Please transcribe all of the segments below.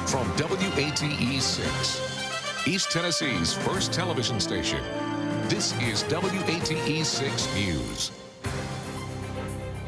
from WATE 6, East Tennessee's first television station. This is WATE 6 News.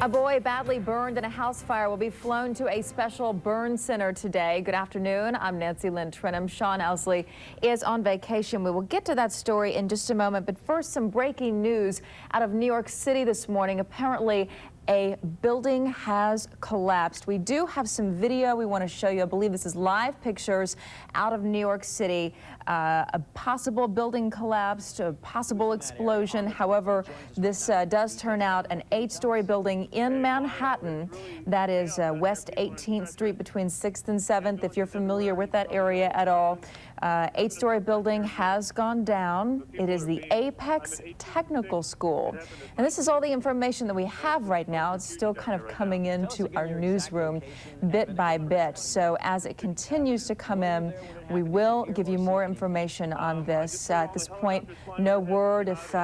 A boy badly burned in a house fire will be flown to a special burn center today. Good afternoon. I'm Nancy-Lynne Walters. Sean Owsley is on vacation. We will get to that story in just a moment. But first, some breaking news out of New York City this morning. Apparently, a building has collapsed. We do have some video we want to show you. I believe this is live pictures out of New York City. A possible building collapsed, a possible explosion. However, this does turn out an 8-story building in Manhattan. That is West 18th Street between 6th and 7th, if you're familiar with that area at all. 8-story building has gone down. It is the Apex Technical School. And this is all the information that we have right now. It's still kind of coming into our newsroom bit by bit. So as it continues to come in, we will give you more information on this. At this point, no word if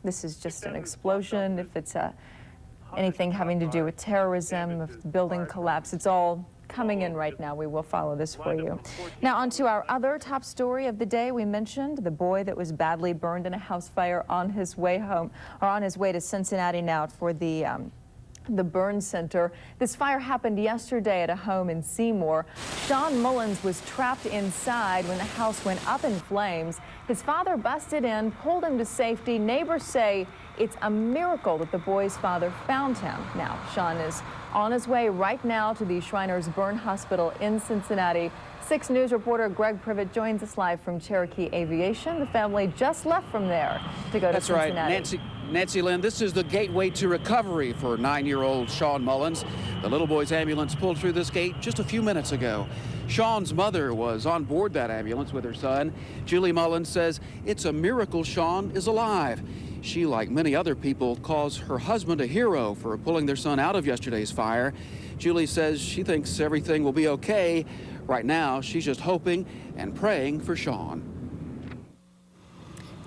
this is just an explosion, if it's anything having to do with terrorism, if the building collapse. It's all coming in right now. We will follow this for you. Now on to our other top story of the day. We mentioned the boy that was badly burned in a house fire on his way home, or on his way to Cincinnati now for the burn center. This fire happened yesterday at a home in Seymour. Sean Mullins was trapped inside when the house went up in flames. His father busted in, pulled him to safety. Neighbors say it's a miracle that the boy's father found him. Now, Sean is on his way right now to the Shriners Burn Hospital in Cincinnati. 6 News reporter Greg Privet joins us live from Cherokee Aviation. The family just left from there to go to Cincinnati. That's right, Nancy-Lynne, this is the gateway to recovery for 9-year-old Sean Mullins. The little boy's ambulance pulled through this gate just a few minutes ago. Sean's mother was on board that ambulance with her son. Julie Mullins says it's a miracle Sean is alive. She, like many other people, calls her husband a hero for pulling their son out of yesterday's fire. Julie says she thinks everything will be okay. Right now, she's just hoping and praying for Sean.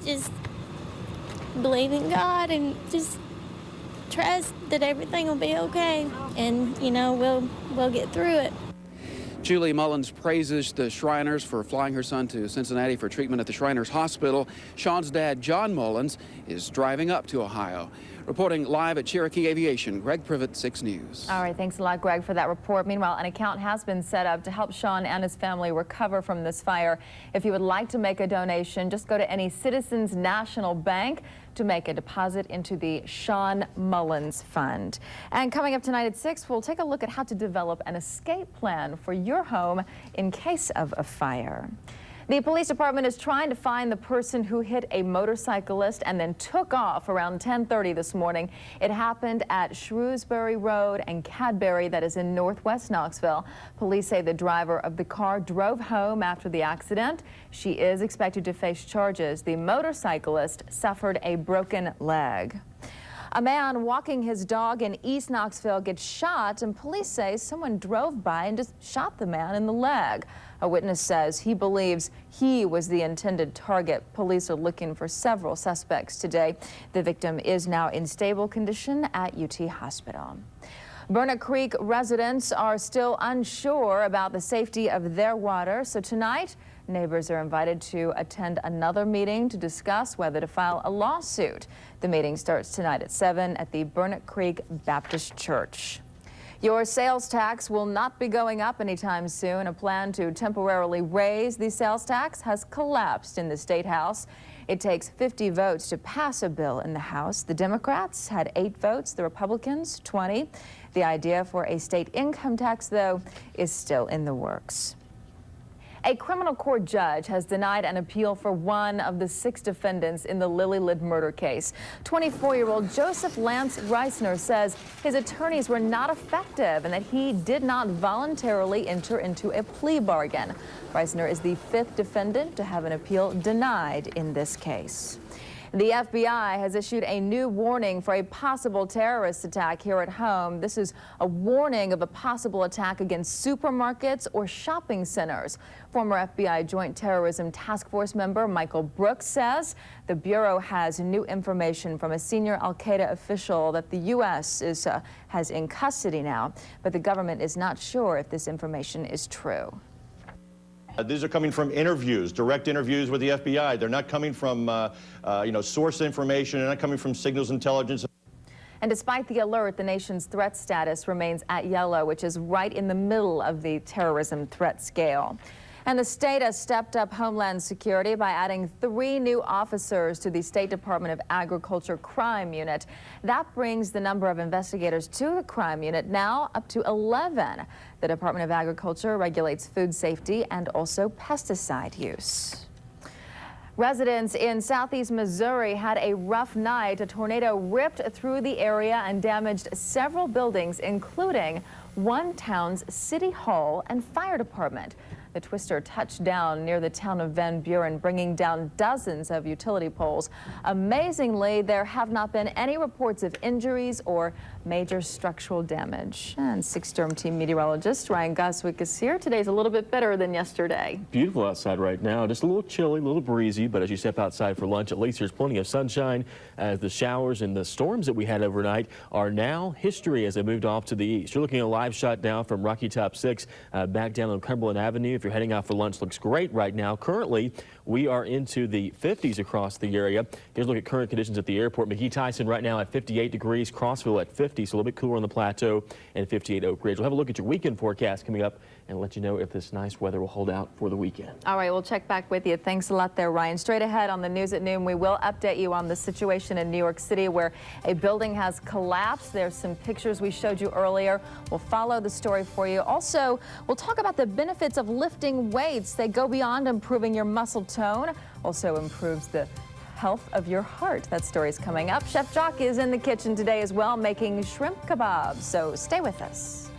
Just believe in God and just trust that everything will be okay. And, you know, we'll get through it. Julie Mullins praises the Shriners for flying her son to Cincinnati for treatment at the Shriners Hospital. Sean's dad, John Mullins, is driving up to Ohio. Reporting live at Cherokee Aviation, Greg Privet, 6 News. All right, thanks a lot, Greg, for that report. Meanwhile, an account has been set up to help Sean and his family recover from this fire. If you would like to make a donation, just go to any Citizens National Bank to make a deposit into the Sean Mullins Fund. And coming up tonight at 6, we'll take a look at how to develop an escape plan for your home in case of a fire. The police department is trying to find the person who hit a motorcyclist and then took off around 10:30 this morning. It happened at Shrewsbury Road and Cadbury, that is in northwest Knoxville. Police say the driver of the car drove home after the accident. She is expected to face charges. The motorcyclist suffered a broken leg. A man walking his dog in East Knoxville gets shot, and police say someone drove by and just shot the man in the leg. A witness says he believes he was the intended target. Police are looking for several suspects today. The victim is now in stable condition at UT Hospital. Burnett Creek residents are still unsure about the safety of their water, so tonight neighbors are invited to attend another meeting to discuss whether to file a lawsuit. The meeting starts tonight at 7 at the Burnett Creek Baptist Church. Your sales tax will not be going up anytime soon. A plan to temporarily raise the sales tax has collapsed in the State House. It takes 50 votes to pass a bill in the House. The Democrats had 8 votes, the Republicans 20. The idea for a state income tax, though, is still in the works. A criminal court judge has denied an appeal for one of the 6 defendants in the Lily Lidd murder case. 24-year-old Joseph Lance Reisner says his attorneys were not effective and that he did not voluntarily enter into a plea bargain. Reisner is the 5th defendant to have an appeal denied in this case. The FBI has issued a new warning for a possible terrorist attack here at home. This is a warning of a possible attack against supermarkets or shopping centers. Former FBI Joint Terrorism Task Force member Michael Brooks says the Bureau has new information from a senior al-Qaeda official that the U.S. has in custody now, but the government is not sure if this information is true. These are coming from interviews, direct interviews with the FBI. They're not coming from, source information. They're not coming from signals intelligence. And despite the alert, the nation's threat status remains at yellow, which is right in the middle of the terrorism threat scale. And the state has stepped up Homeland Security by adding 3 new officers to the State Department of Agriculture Crime Unit. That brings the number of investigators to the crime unit now up to 11. The Department of Agriculture regulates food safety and also pesticide use. Residents in southeast Missouri had a rough night. A tornado ripped through the area and damaged several buildings, including one town's city hall and fire department. The twister touched down near the town of Van Buren, bringing down dozens of utility poles. Amazingly, there have not been any reports of injuries or major structural damage. And 6 Storm Team meteorologist Ryan Goswick is here. Today's a little bit better than yesterday. Beautiful outside right now. Just a little chilly, a little breezy, but as you step outside for lunch, at least there's plenty of sunshine, as the showers and the storms that we had overnight are now history as they moved off to the east. You're looking at a live shot now from Rocky Top 6 back down on Cumberland Avenue. If you're heading out for lunch, looks great right now. Currently, we are into the 50s across the area. Here's a look at current conditions at the airport. McGee-Tyson right now at 58 degrees, Crossville at 50, so a little bit cooler on the plateau, and 58 Oak Ridge. We'll have a look at your weekend forecast coming up and let you know if this nice weather will hold out for the weekend. All right, we'll check back with you. Thanks a lot there, Ryan. Straight ahead on the news at noon, we will update you on the situation in New York City where a building has collapsed. There's some pictures we showed you earlier. We'll follow the story for you. Also, we'll talk about the benefits of lifting weights. They go beyond improving your muscle tone, also improves the health of your heart. That story's coming up. Chef Jock is in the kitchen today as well, making shrimp kebabs, so stay with us.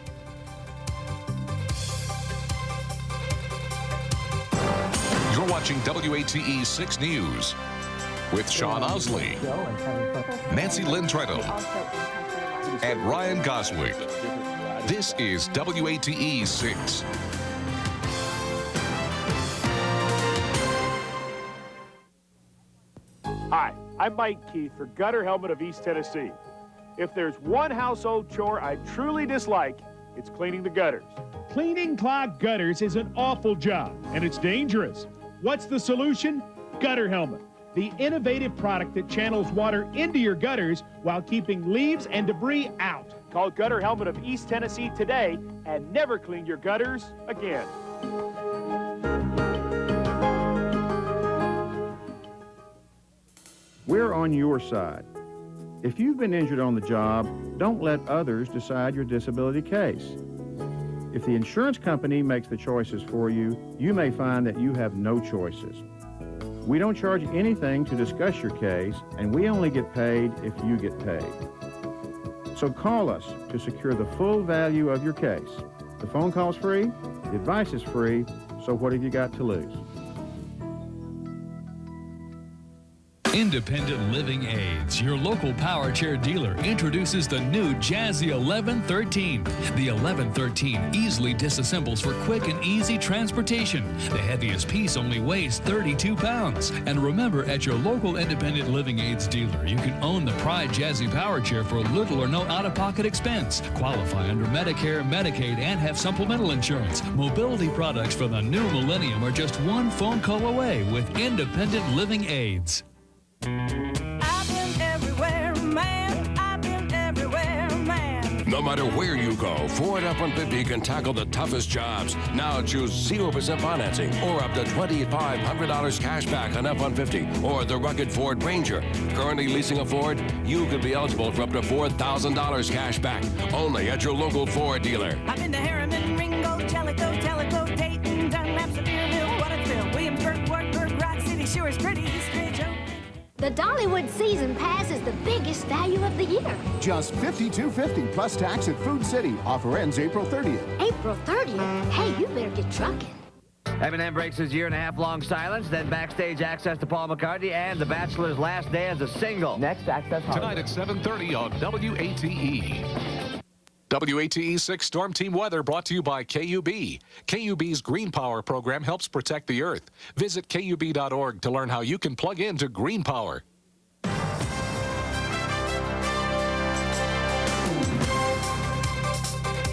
You're watching WATE 6 News with Sean Osley, Nancy-Lynne Walters, and Ryan Goswick. This is WATE 6. Hi, I'm Mike Keith for Gutter Helmet of East Tennessee. If there's one household chore I truly dislike, it's cleaning the gutters. Cleaning clogged gutters is an awful job, and it's dangerous. What's the solution? Gutter Helmet, the innovative product that channels water into your gutters while keeping leaves and debris out. Call Gutter Helmet of East Tennessee today and never clean your gutters again. We're on your side. If you've been injured on the job, don't let others decide your disability case. If the insurance company makes the choices for you, you may find that you have no choices. We don't charge anything to discuss your case, and we only get paid if you get paid. So call us to secure the full value of your case. The phone call's free, the advice is free, so what have you got to lose? Independent Living Aids, your local power chair dealer, introduces the new Jazzy 1113. The 1113 easily disassembles for quick and easy transportation. The heaviest piece only weighs 32 pounds. And remember, at your local Independent Living Aids dealer, you can own the Pride Jazzy power chair for little or no out-of-pocket expense. Qualify under Medicare, Medicaid, and have supplemental insurance. Mobility products for the new millennium are just one phone call away with Independent Living Aids. I've been everywhere, man. I've been everywhere, man. No matter where you go, Ford F-150 can tackle the toughest jobs. Now choose 0% financing or up to $2,500 cash back on F-150 or the rugged Ford Ranger. Currently leasing a Ford? You could be eligible for up to $4,000 cash back. Only at your local Ford dealer. I've been to Harriman, Ringo, Jellicoe, Dayton, Dunlap, Sevierville, Waterville, Williamsburg, Wartburg, Rock City, Shores, Pretty, Eastridge, Oak. The Dollywood Season Pass is the biggest value of the year. Just $52.50 plus tax at Food City. Offer ends April 30th. April 30th? Hey, you better get trucking. Eminem breaks his year-and-a-half-long silence, then backstage access to Paul McCartney and The Bachelor's last day as a single. Next, access tonight at 7:30 on WATE. WATE 6 Storm Team Weather brought to you by KUB. KUB's Green Power program helps protect the earth. Visit KUB.org to learn how you can plug into Green Power.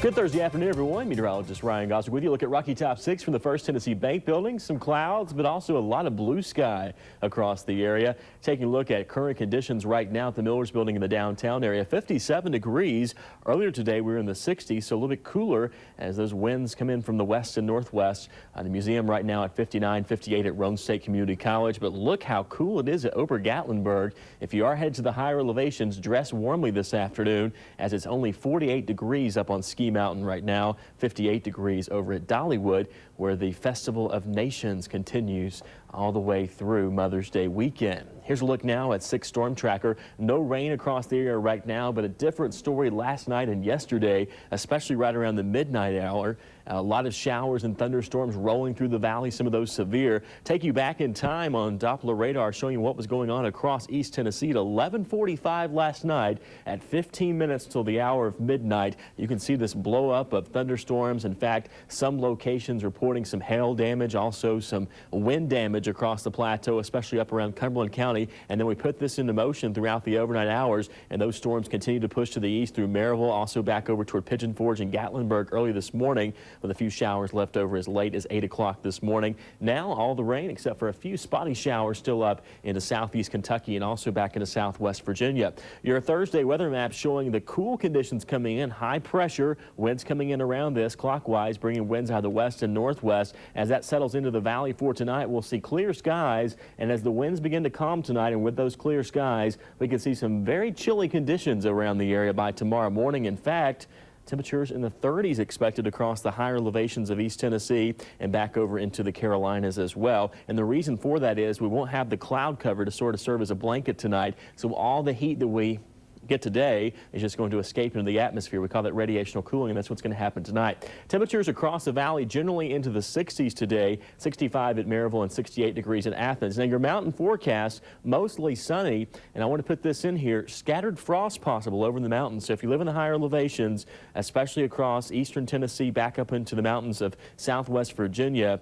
Good Thursday afternoon, everyone. Meteorologist Ryan Goswick with you. Look at Rocky Top 6 from the First Tennessee Bank Building. Some clouds, but also a lot of blue sky across the area. Taking a look at current conditions right now at the Millers Building in the downtown area. 57 degrees. Earlier today, we were in the 60s, so a little bit cooler as those winds come in from the west and northwest. The museum right now at 59, 58 at Roane State Community College. But look how cool it is at Ober-Gatlinburg. If you are headed to the higher elevations, dress warmly this afternoon as it's only 48 degrees up on Ski Mountain right now, 58 degrees over at Dollywood, where the Festival of Nations continues all the way through Mother's Day weekend. Here's a look now at 6 Storm Tracker. No rain across the area right now, but a different story last night and yesterday, especially right around the midnight hour. A lot of showers and thunderstorms rolling through the valley, some of those severe. Take you back in time on Doppler radar, showing you what was going on across East Tennessee at 11:45 last night. At 15 minutes till the hour of midnight, you can see this blow up of thunderstorms. In fact, some locations reporting some hail damage, also some wind damage across the plateau, especially up around Cumberland County. And then we put this into motion throughout the overnight hours, and those storms continue to push to the east through Maryville, also back over toward Pigeon Forge and Gatlinburg early this morning, with a few showers left over as late as 8 o'clock this morning. Now all the rain except for a few spotty showers still up into southeast Kentucky and also back into southwest Virginia. Your Thursday weather map showing the cool conditions coming in, high pressure, winds coming in around this clockwise, bringing winds out of the west and northwest. As that settles into the valley for tonight, we'll see clear skies, and as the winds begin to calm tonight, and with those clear skies, we can see some very chilly conditions around the area by tomorrow morning. In fact, temperatures in the 30s expected across the higher elevations of East Tennessee and back over into the Carolinas as well. And the reason for that is we won't have the cloud cover to sort of serve as a blanket tonight. So all the heat that we get today is just going to escape into the atmosphere. We call that radiational cooling, and that's what's going to happen tonight. Temperatures across the valley generally into the 60s today, 65 at Maryville and 68 degrees in Athens. Now your mountain forecast, mostly sunny, and I want to put this in here, scattered frost possible over in the mountains. So if you live in the higher elevations, especially across eastern Tennessee, back up into the mountains of southwest Virginia,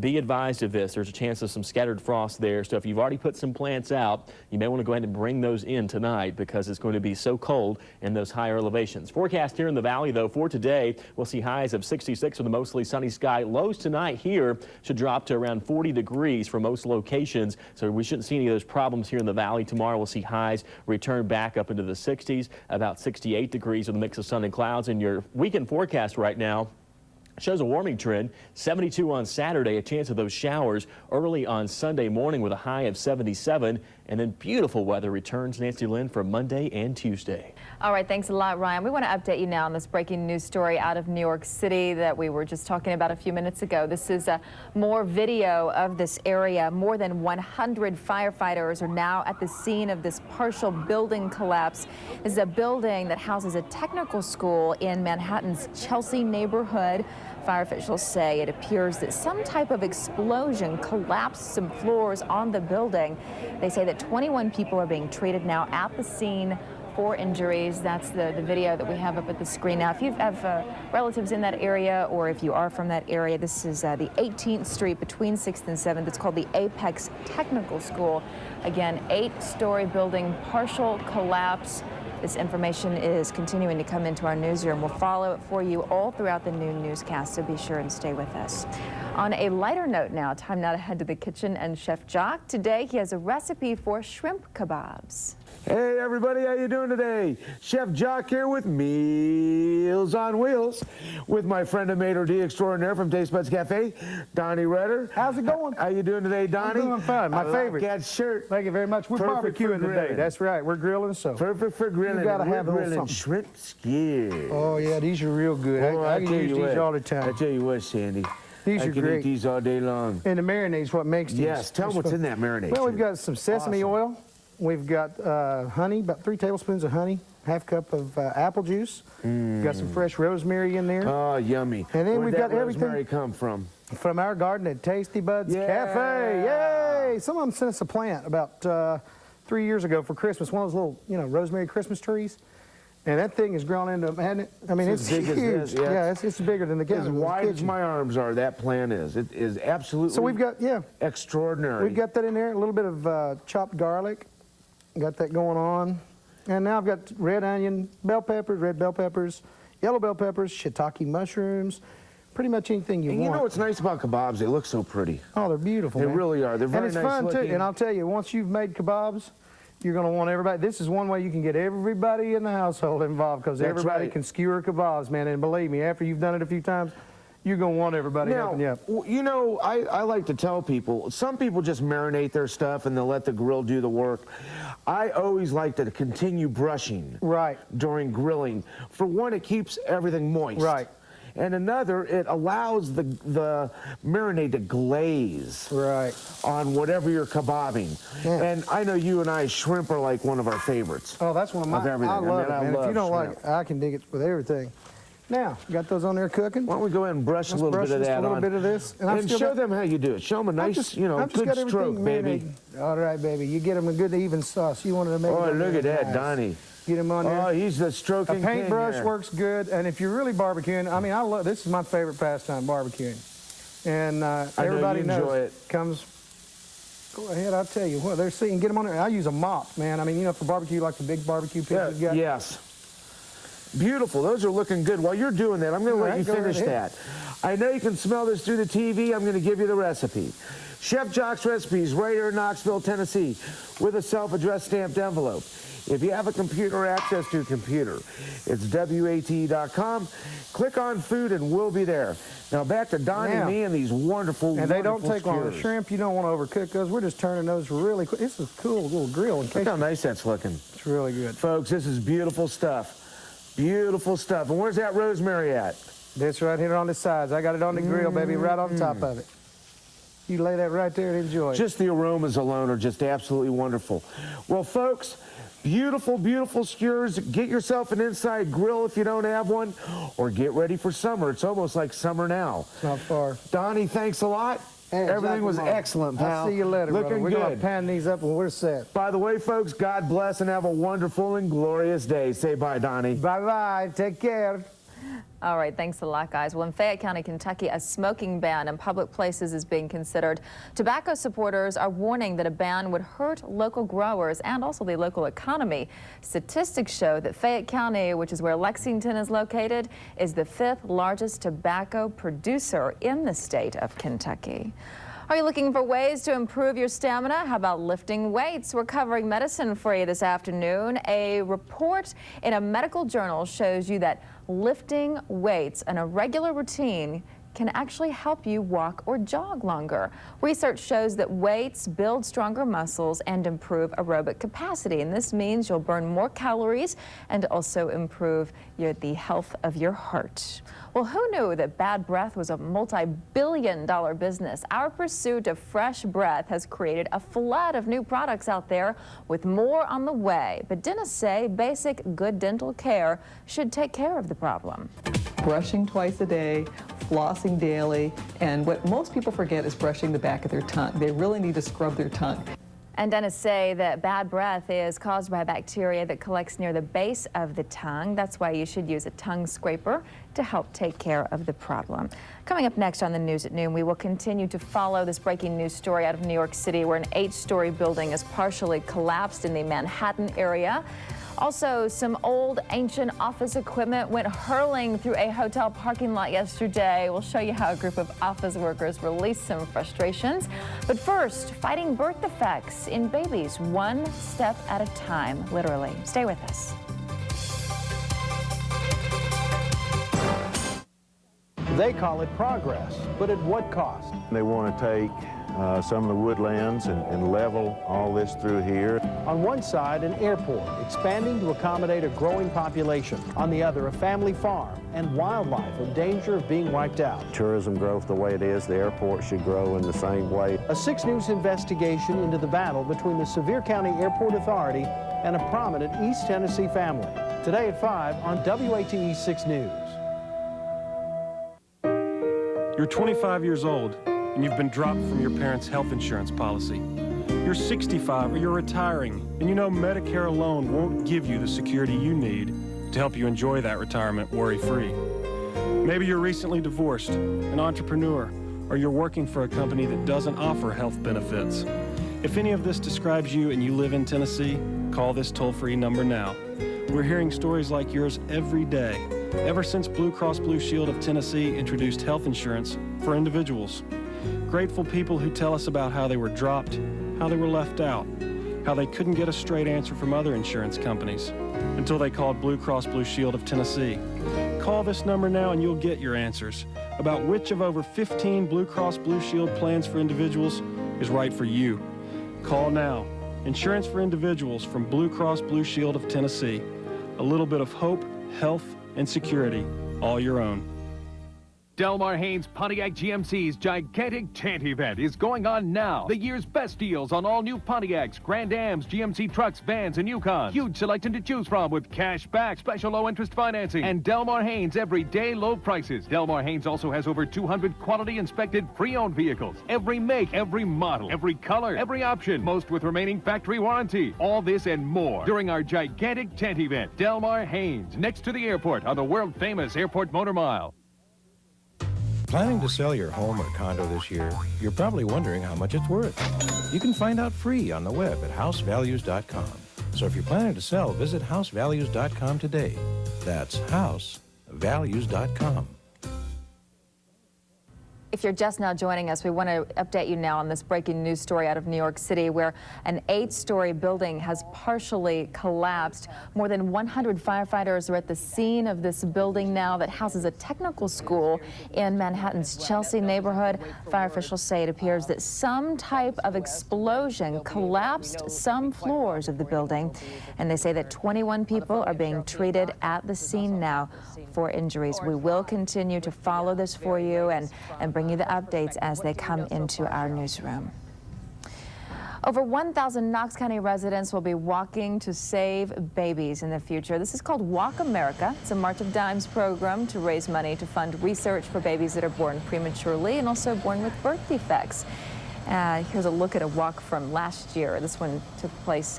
be advised of this. There's a chance of some scattered frost there. So if you've already put some plants out, you may want to go ahead and bring those in tonight because it's going to be so cold in those higher elevations. Forecast here in the valley, though, for today, we'll see highs of 66 with a mostly sunny sky. Lows tonight here should drop to around 40 degrees for most locations, so we shouldn't see any of those problems here in the valley. Tomorrow we'll see highs return back up into the 60s, about 68 degrees with a mix of sun and clouds. And your weekend forecast right now shows a warming trend. 72 on Saturday, a chance of those showers early on Sunday morning with a high of 77. And then beautiful weather returns, Nancy-Lynne, for Monday and Tuesday. All right, thanks a lot, Ryan. We want to update you now on this breaking news story out of New York City that we were just talking about a few minutes ago. This is more video of this area. More than 100 firefighters are now at the scene of this partial building collapse. This is a building that houses a technical school in Manhattan's Chelsea neighborhood. Fire officials say it appears that some type of explosion collapsed some floors on the building. They say that 21 people are being treated now at the scene for injuries. That's the video that we have up at the screen now. If you have relatives in that area, or if you are from that area, this is the 18th Street between 6th and 7th. It's called the Apex Technical School. Again, 8-story building, partial collapse. This information is continuing to come into our newsroom. We'll follow it for you all throughout the noon newscast, so be sure and stay with us. On a lighter note now, time now to head to the kitchen and Chef Jock. Today, he has a recipe for shrimp kebabs. Hey everybody, how you doing today? Chef Jock here with Meals on Wheels with my friend and maitre d' extraordinaire from Taste Buds Cafe, Donnie Redder. How's it going? How you doing today, Donnie? I'm doing fine. My favorite. Like that shirt. Thank you very much. We're barbecuing today. That's right. We're grilling, so. Perfect for grilling. You gotta have a little something. Shrimp skewers. Oh yeah, these are real good. Oh, I can use these all the time. I tell you what, Sandy. These are great. I can eat these all day long. And the marinade's what makes these. Yes, tell them what's in that marinade. Well, we've got some sesame oil. We've got honey, about 3 tablespoons of honey, half cup of apple juice. We've got some fresh rosemary in there. Oh, yummy. And then Where'd we've got that everything. rosemary come from? From our garden at Tasty Buds Cafe. Yay! Some of them sent us a plant about 3 years ago for Christmas. One of those little, rosemary Christmas trees. And that thing has grown into, I mean, it's big huge. as this, yeah, it's bigger than the kitchen. As wide as my arms are, that plant is. It is absolutely so we've got, extraordinary. We've got that in there, a little bit of chopped garlic. Got that going on. And now I've got red onion, bell peppers, red bell peppers, yellow bell peppers, shiitake mushrooms, pretty much anything you want. You know what's nice about kebabs? They look so pretty. Oh, they're beautiful, They man. really are. They're very and it's nice fun looking. too. And I'll tell you, once you've made kebabs, you're going to want everybody. This is one way you can get everybody in the household involved, because That's everybody right. can skewer kebabs, man. And believe me, after you've done it a few times, you're going to want everybody Now, helping you up. you know, I like to tell people, some people just marinate their stuff and they'll let the grill do the work. I always like to continue brushing during grilling. For one, it keeps everything moist. Right. And another, it allows the marinade to glaze on whatever you're kebabbing. Yeah. And I know you and I, shrimp are like one of our favorites. Oh, that's one of my everything. I love it, man. If you don't shrimp. like it, I can dig it with everything. Now, got those on there cooking. Why don't we go ahead and brush Let's a little brush bit of just that a little on. bit of this. And I've still show got- them how you do it. Show them a nice, you know, I've just good got stroke, everything baby. marinated. All right, baby. You get them a good even sauce. You wanted to make it Oh, on look there at that, nice. Donnie. Get them on there. Oh, he's the A stroking king paintbrush there. works good, and if you're really barbecuing, I mean, I love this is my favorite pastime, barbecuing, and everybody you knows enjoy it. comes. Go ahead, I'll tell you what they're seeing. Get them on there. I use a mop, man. I mean, you know, for barbecue, like the big barbecue pits you got. Yes. Beautiful. Those are looking good. While you're doing that, I'm going to let you go right finish ahead. that. I know you can smell this through the TV. I'm going to give you the recipe. Chef Jock's Recipes, right here in Knoxville, Tennessee, with a self-addressed stamped envelope. If you have a computer or access to a computer, it's WATE.com. Click on food and we'll be there. Now back to Donnie and me and these wonderful, And they don't wonderful take long. The skewers. shrimp, you don't want to overcook those. We're just turning those really quick. This is a cool little grill. Look how nice that's looking. It's really good. Folks, this is beautiful stuff. Beautiful stuff. And where's that rosemary at? This right here on the sides. I got it on the grill, baby, right on top of it. You lay that right there and enjoy it. Just the aromas alone are just absolutely wonderful. Well, folks, beautiful, beautiful skewers. Get yourself an inside grill if you don't have one, or get ready for summer. It's almost like summer now. It's not far. Donnie, thanks a lot. Hey, Everything was Jack, come on. excellent, pal. I'll see you later, Looking brother. We're good. going to pan these up and we're set. By the way, folks, God bless and have a wonderful and glorious day. Say bye, Donnie. Bye-bye. Take care. All right, thanks a lot, guys. Well, in Fayette County, Kentucky, a smoking ban in public places is being considered. Tobacco supporters are warning that a ban would hurt local growers and also the local economy. Statistics show that Fayette County, which is where Lexington is located, is the 5th largest tobacco producer in the state of Kentucky. Are you looking for ways to improve your stamina? How about lifting weights? We're covering medicine for you this afternoon. A report in a medical journal shows you that lifting weights in a regular routine can actually help you walk or jog longer. Research shows that weights build stronger muscles and improve aerobic capacity, and this means you'll burn more calories and also improve the health of your heart. Well, who knew that bad breath was a multi-billion-dollar business? Our pursuit of fresh breath has created a flood of new products out there, with more on the way. But dentists say basic good dental care should take care of the problem. Brushing twice a day, flossing daily, and what most people forget is brushing the back of their tongue. They really need to scrub their tongue. And dentists say that bad breath is caused by bacteria that collects near the base of the tongue. That's why you should use a tongue scraper to help take care of the problem. Coming up next on the News at Noon, we will continue to follow this breaking news story out of New York City, where an 8-story building is partially collapsed in the Manhattan area. Also, some old ancient office equipment went hurling through a hotel parking lot yesterday. We'll show you how a group of office workers released some frustrations. But first, fighting birth defects in babies one step at a time, literally. Stay with us. They call it progress, but at what cost? They want to take some of the woodlands and level all this through here. On one side, an airport expanding to accommodate a growing population. On the other, a family farm and wildlife in danger of being wiped out. Tourism growth the way it is, the airport should grow in the same way. A 6 News investigation into the battle between the Sevier County Airport Authority and a prominent East Tennessee family. Today at 5 on WATE 6 News. You're 25 years old and you've been dropped from your parents' health insurance policy. You're 65 or you're retiring, and you know Medicare alone won't give you the security you need to help you enjoy that retirement worry-free. Maybe you're recently divorced, an entrepreneur, or you're working for a company that doesn't offer health benefits. If any of this describes you and you live in Tennessee, call this toll-free number now. We're hearing stories like yours every day. ever since Blue Cross Blue Shield of Tennessee introduced health insurance for individuals. Grateful people who tell us about how they were dropped, how they were left out, how they couldn't get a straight answer from other insurance companies until they called Blue Cross Blue Shield of Tennessee. Call this number now and you'll get your answers about which of over 15 Blue Cross Blue Shield plans for individuals is right for you. Call now. Insurance for individuals from Blue Cross Blue Shield of Tennessee. A little bit of hope, health, and security, all your own. Delmar Haynes Pontiac GMC's gigantic tent event is going on now. The year's best deals on all new Pontiacs, Grand Ams, GMC trucks, vans, and Yukons. Huge selection to choose from with cash back, special low interest financing, and Delmar Haynes everyday low prices. Delmar Haynes also has over 200 quality inspected pre-owned vehicles. Every make, every model, every color, every option, most with remaining factory warranty. All this and more during our gigantic tent event. Delmar Haynes, next to the airport on the world famous Airport Motor Mile. Planning to sell your home or condo this year? You're probably wondering how much it's worth. You can find out free on the web at housevalues.com. So if you're planning to sell, visit housevalues.com today. That's housevalues.com. If you're just now joining us, we want to update you now on this breaking news story out of New York City where an 8-story building has partially collapsed. More than 100 firefighters are at the scene of this building now that houses a technical school in Manhattan's Chelsea neighborhood. Fire officials say it appears that some type of explosion collapsed some floors of the building, and they say that 21 people are being treated at the scene now for injuries. We will continue to follow this for you and bring you the updates as they come into our newsroom. Over 1,000 Knox County residents will be walking to save babies in the future. This is called Walk America. It's a March of Dimes program to raise money to fund research for babies that are born prematurely and also born with birth defects. Here's a look at a walk from last year. This one took place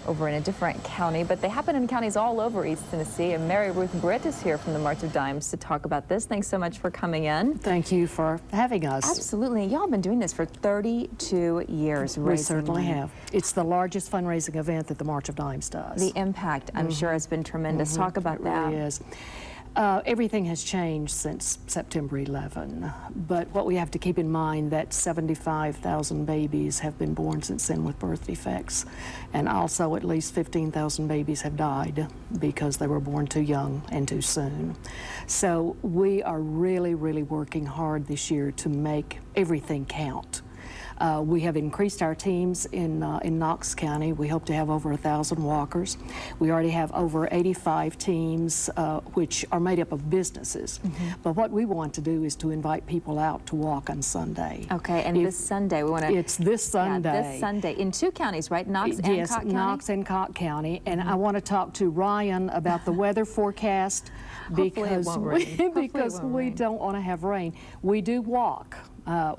over in a different county, but they happen in counties all over East Tennessee. And Mary Ruth Britt is here from the March of Dimes to talk about this. Thanks so much for coming in. Thank you for having us. Absolutely. Y'all have been doing this for 32 years. We certainly have. It's the largest fundraising event that the March of Dimes does. The impact, I'm sure, has been tremendous. Talk about that. It really is. Everything has changed since September 11, but what we have to keep in mind that 75,000 babies have been born since then with birth defects, and also at least 15,000 babies have died because they were born too young and too soon. So we are really, really working hard this year to make everything count. We have increased our teams in Knox County. We hope to have over 1,000 walkers. We already have over 85 teams, which are made up of businesses. But what we want to do is to invite people out to walk on Sunday. Okay, and this Sunday we want to... It's this Sunday. Yeah, this Sunday in 2 counties, right? Knox and yes, Cocke County? Knox and Cocke County. And I want to talk to Ryan about the weather forecast because we don't want to have rain. We do walk.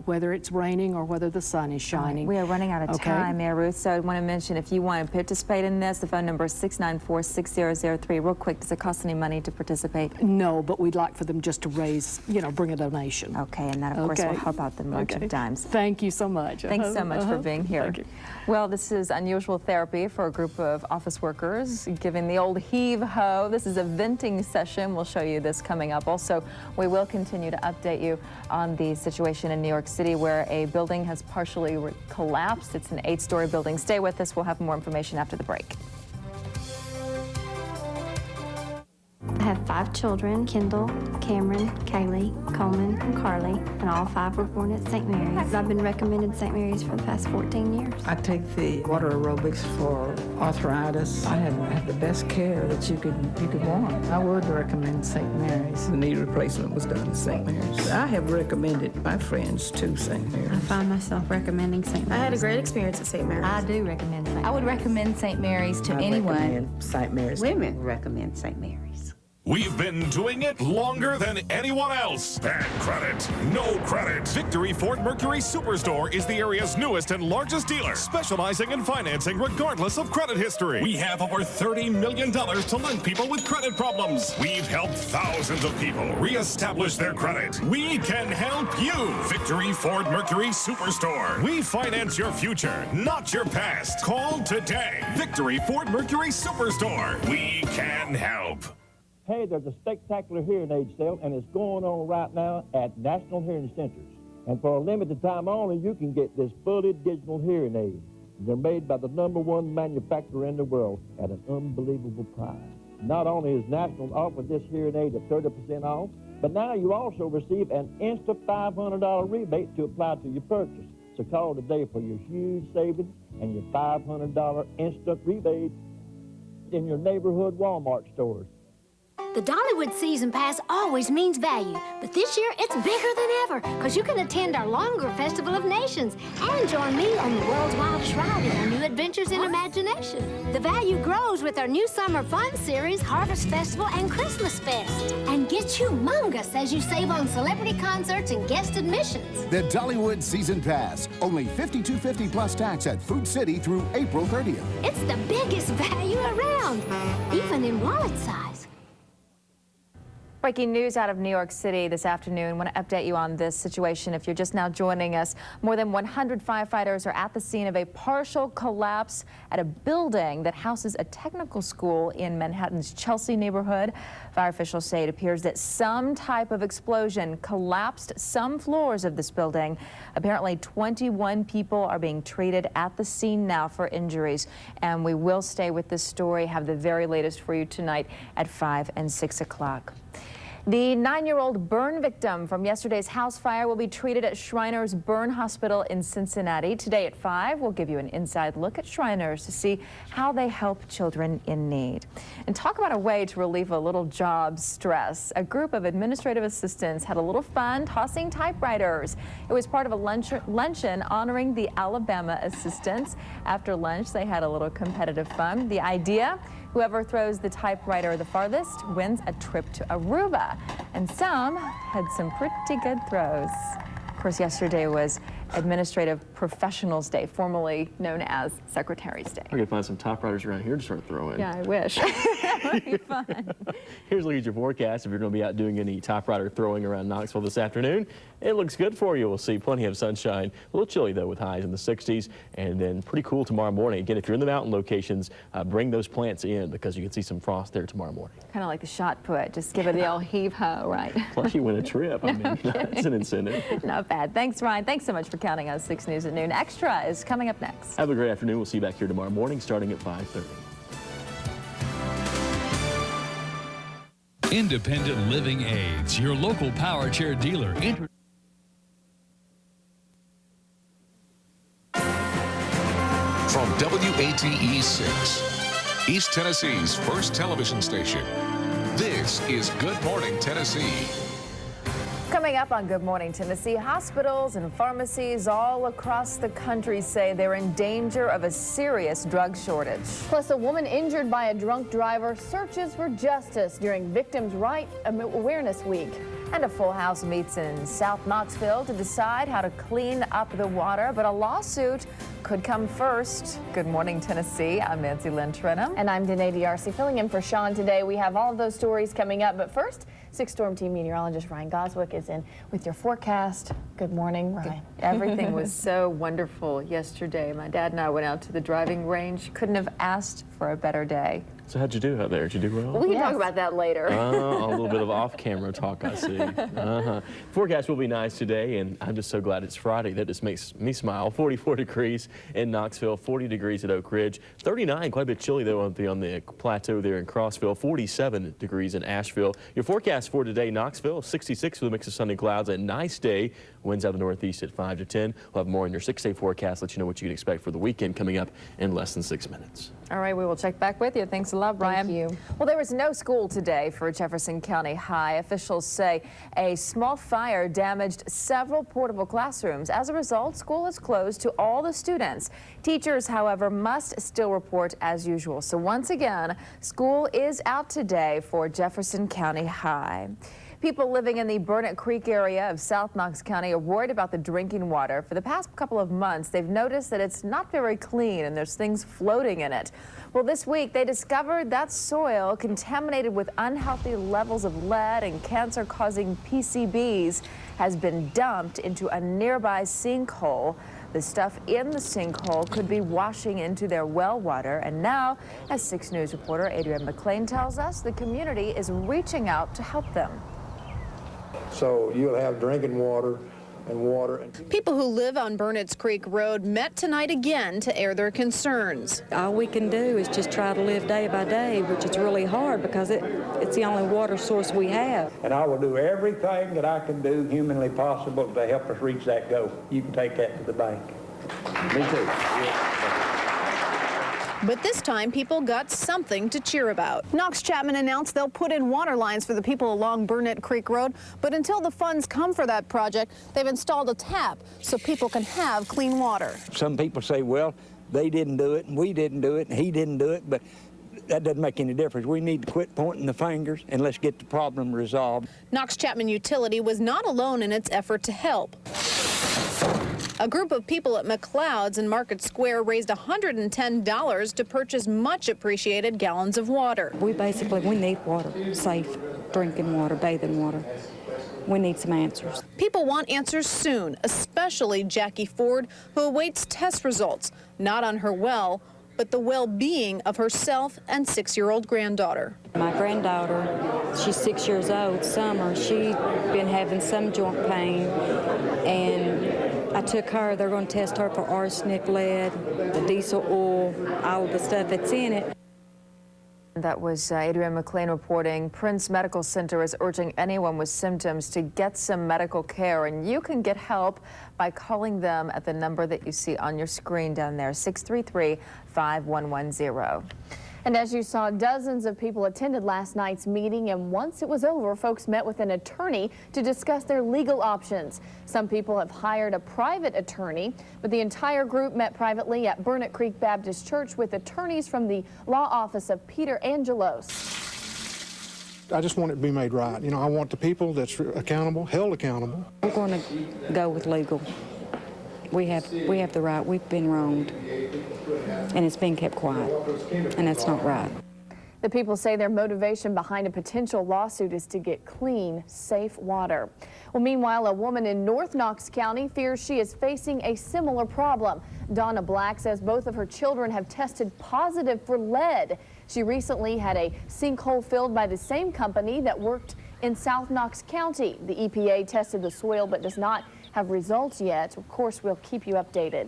Whether it's raining or whether the sun is shining. We are running out of time, Mayor Ruth, so I want to mention if you want to participate in this, the phone number is 694-6003. Real quick, does it cost any money to participate? No, but we'd like for them just to raise, bring a donation. Okay, and that, of course, will help out the March of Dimes. Thank you so much. Thanks so much for being here. Thank you. Well, this is unusual therapy for a group of office workers giving the old heave-ho. This is a venting session. We'll show you this coming up. Also, we will continue to update you on the situation in New York City where a building has partially collapsed. It's an 8-story building. Stay with us. We'll have more information after the break. I have 5 children, Kendall, Cameron, Kaylee, Coleman, and Carly, and all 5 were born at St. Mary's. I've been recommended St. Mary's for the past 14 years. I take the water aerobics for arthritis. I had the best care that you could want. I would recommend St. Mary's. The knee replacement was done at St. Mary's. I have recommended my friends to St. Mary's. I find myself recommending St. Mary's. I had a great experience at St. Mary's. I do recommend St. Mary's. I would recommend St. Mary's to anyone. Recommend St. Mary's. Women recommend St. Mary's. We've been doing it longer than anyone else. Bad credit, no credit. Victory Ford Mercury Superstore is the area's newest and largest dealer, specializing in financing regardless of credit history. We have over $30 million to lend people with credit problems. We've helped thousands of people reestablish their credit. We can help you. Victory Ford Mercury Superstore. We finance your future, not your past. Call today. Victory Ford Mercury Superstore. We can help. Hey, there's a spectacular hearing aid sale, and it's going on right now at National Hearing Centers. And for a limited time only, you can get this fully digital hearing aid. They're made by the #1 manufacturer in the world at an unbelievable price. Not only is National offering this hearing aid at 30% off, but now you also receive an instant $500 rebate to apply to your purchase. So call today for your huge savings and your $500 instant rebate in your neighborhood Walmart stores. The Dollywood Season Pass always means value, but this year it's bigger than ever because you can attend our longer Festival of Nations and join me on the world's wildest ride in our new adventures in imagination. The value grows with our new summer fun series, Harvest Festival and Christmas Fest, and gets humongous as you save on celebrity concerts and guest admissions. The Dollywood Season Pass, only $52.50 plus tax at Food City through April 30th. It's the biggest value around, even in wallet size. Breaking news out of New York City this afternoon. I want to update you on this situation. If you're just now joining us, more than 100 firefighters are at the scene of a partial collapse at a building that houses a technical school in Manhattan's Chelsea neighborhood. Fire officials say it appears that some type of explosion collapsed some floors of this building. Apparently 21 people are being treated at the scene now for injuries. And we will stay with this story, have the very latest for you tonight at 5 and 6 o'clock. The 9-year-old burn victim from yesterday's house fire will be treated at Shriners Burn Hospital in Cincinnati. Today at 5, we'll give you an inside look at Shriners to see how they help children in need. And talk about a way to relieve a little job stress. A group of administrative assistants had a little fun tossing typewriters. It was part of a luncheon honoring the Alabama assistants. After lunch, they had a little competitive fun. The idea? Whoever throws the typewriter the farthest wins a trip to Aruba. And some had some pretty good throws. Of course, yesterday was Administrative Professionals Day, formerly known as Secretary's Day. I could find some typewriters around here to start throwing. Yeah, I wish. That would be fun. Here's a look at your forecast. If you're going to be out doing any typewriter throwing around Knoxville this afternoon, it looks good for you. We'll see plenty of sunshine. A little chilly, though, with highs in the 60s, and then pretty cool tomorrow morning. Again, if you're in the mountain locations, bring those plants in because you can see some frost there tomorrow morning. Kind of like the shot put. Just give it the old heave-ho, right? Plus, you win a trip. I mean, that's an incentive. Not bad. Thanks, Ryan. Thanks so much for counting us. 6 News at Noon Extra is coming up next. Have a great afternoon. We'll see you back here tomorrow morning starting at 5:30. Independent Living Aids, your local power chair dealer. From WATE 6, East Tennessee's first television station, this is Good Morning Tennessee. Coming up on Good Morning Tennessee, hospitals and pharmacies all across the country say they're in danger of a serious drug shortage. Plus, a woman injured by a drunk driver searches for justice during Victims' Right Awareness Week. And a full house meets in South Knoxville to decide how to clean up the water, but a lawsuit could come first. Good Morning Tennessee. I'm Nancy-Lynne Walters. And I'm Danae D'Arcy filling in for Sean today. We have all of those stories coming up, but first, 6 Storm Team meteorologist Ryan Goswick is in with your forecast. Good morning, Ryan. Everything was so wonderful yesterday. My dad and I went out to the driving range. Couldn't have asked for a better day. So how'd you do out there? Did you do well? We can talk about that later. A little bit of off-camera talk, I see. Forecast will be nice today, and I'm just so glad it's Friday. That just makes me smile. 44 degrees in Knoxville, 40 degrees at Oak Ridge, 39, quite a bit chilly, though, on the plateau there in Crossville, 47 degrees in Asheville. Your forecast for today, Knoxville, 66 with a mix of sunny clouds. A nice day. Winds out of the northeast at 5 to 10. We'll have more in your 6-day forecast, let you know what you can expect for the weekend coming up in less than 6 minutes. All right, we will check back with you. Thanks a lot, Brian. Thank you. Well, there was no school today for Jefferson County High. Officials say a small fire damaged several portable classrooms. As a result, school is closed to all the students. Teachers, however, must still report as usual. So once again, school is out today for Jefferson County High. People living in the Burnett Creek area of South Knox County are worried about the drinking water. For the past couple of months, they've noticed that it's not very clean and there's things floating in it. Well, this week they discovered that soil contaminated with unhealthy levels of lead and cancer-causing PCBs has been dumped into a nearby sinkhole. The stuff in the sinkhole could be washing into their well water. And now, as 6 News reporter Adrienne McLean tells us, the community is reaching out to help them. So you'll have drinking water and water. People who live on Burnett's Creek Road met tonight again to air their concerns. All we can do is just try to live day by day, which is really hard because it's the only water source we have. And I will do everything that I can do humanly possible to help us reach that goal. You can take that to the bank. Me too. But this time, people got something to cheer about. Knox Chapman announced they'll put in water lines for the people along Burnett Creek Road, but until the funds come for that project, they've installed a tap so people can have clean water. Some people say, well, they didn't do it, and we didn't do it, and he didn't do it, but that doesn't make any difference. We need to quit pointing the fingers and let's get the problem resolved. Knox Chapman Utility was not alone in its effort to help. A group of people at McLeod's in Market Square raised $110 to purchase much appreciated gallons of water. We need water, safe drinking water, bathing water. We need some answers. People want answers soon, especially Jackie Ford, who awaits test results, not on her well, but the well-being of herself and 6-year-old granddaughter. My granddaughter, she's 6 years old, Summer, she's been having some joint pain, and I took her, they're going to test her for arsenic, lead, the diesel oil, all of the stuff that's in it. That was Adrienne McLean reporting. Prince Medical Center is urging anyone with symptoms to get some medical care, and you can get help by calling them at the number that you see on your screen down there, 633-5110. And as you saw, dozens of people attended last night's meeting, and once it was over, folks met with an attorney to discuss their legal options. Some people have hired a private attorney, but the entire group met privately at Burnett Creek Baptist Church with attorneys from the law office of Peter Angelos. I just want it to be made right. You know, I want the people that's accountable, held accountable. We're going to go with legal. We have the right. We've been wronged, and it's been kept quiet, and that's not right. The people say their motivation behind a potential lawsuit is to get clean, safe water. Well, meanwhile, a woman in North Knox County fears she is facing a similar problem. Donna Black says both of her children have tested positive for lead. She recently had a sinkhole filled by the same company that worked in South Knox County. The EPA tested the soil but does not have results yet. Of course, we'll keep you updated.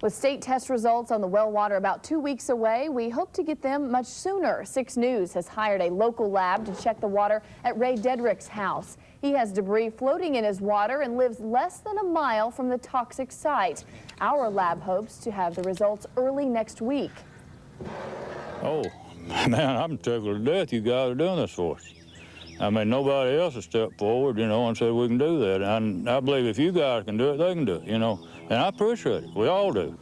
With state test results on the well water about 2 weeks away, we hope to get them much sooner. 6 News has hired a local lab to check the water at Ray Dedrick's house. He has debris floating in his water and lives less than a mile from the toxic site. Our lab hopes to have the results early next week. Oh, man, I'm tickled to death you guys are doing this for us. I mean, nobody else has stepped forward, you know, and said we can do that. And I believe if you guys can do it, they can do it, you know. And I appreciate it. We all do.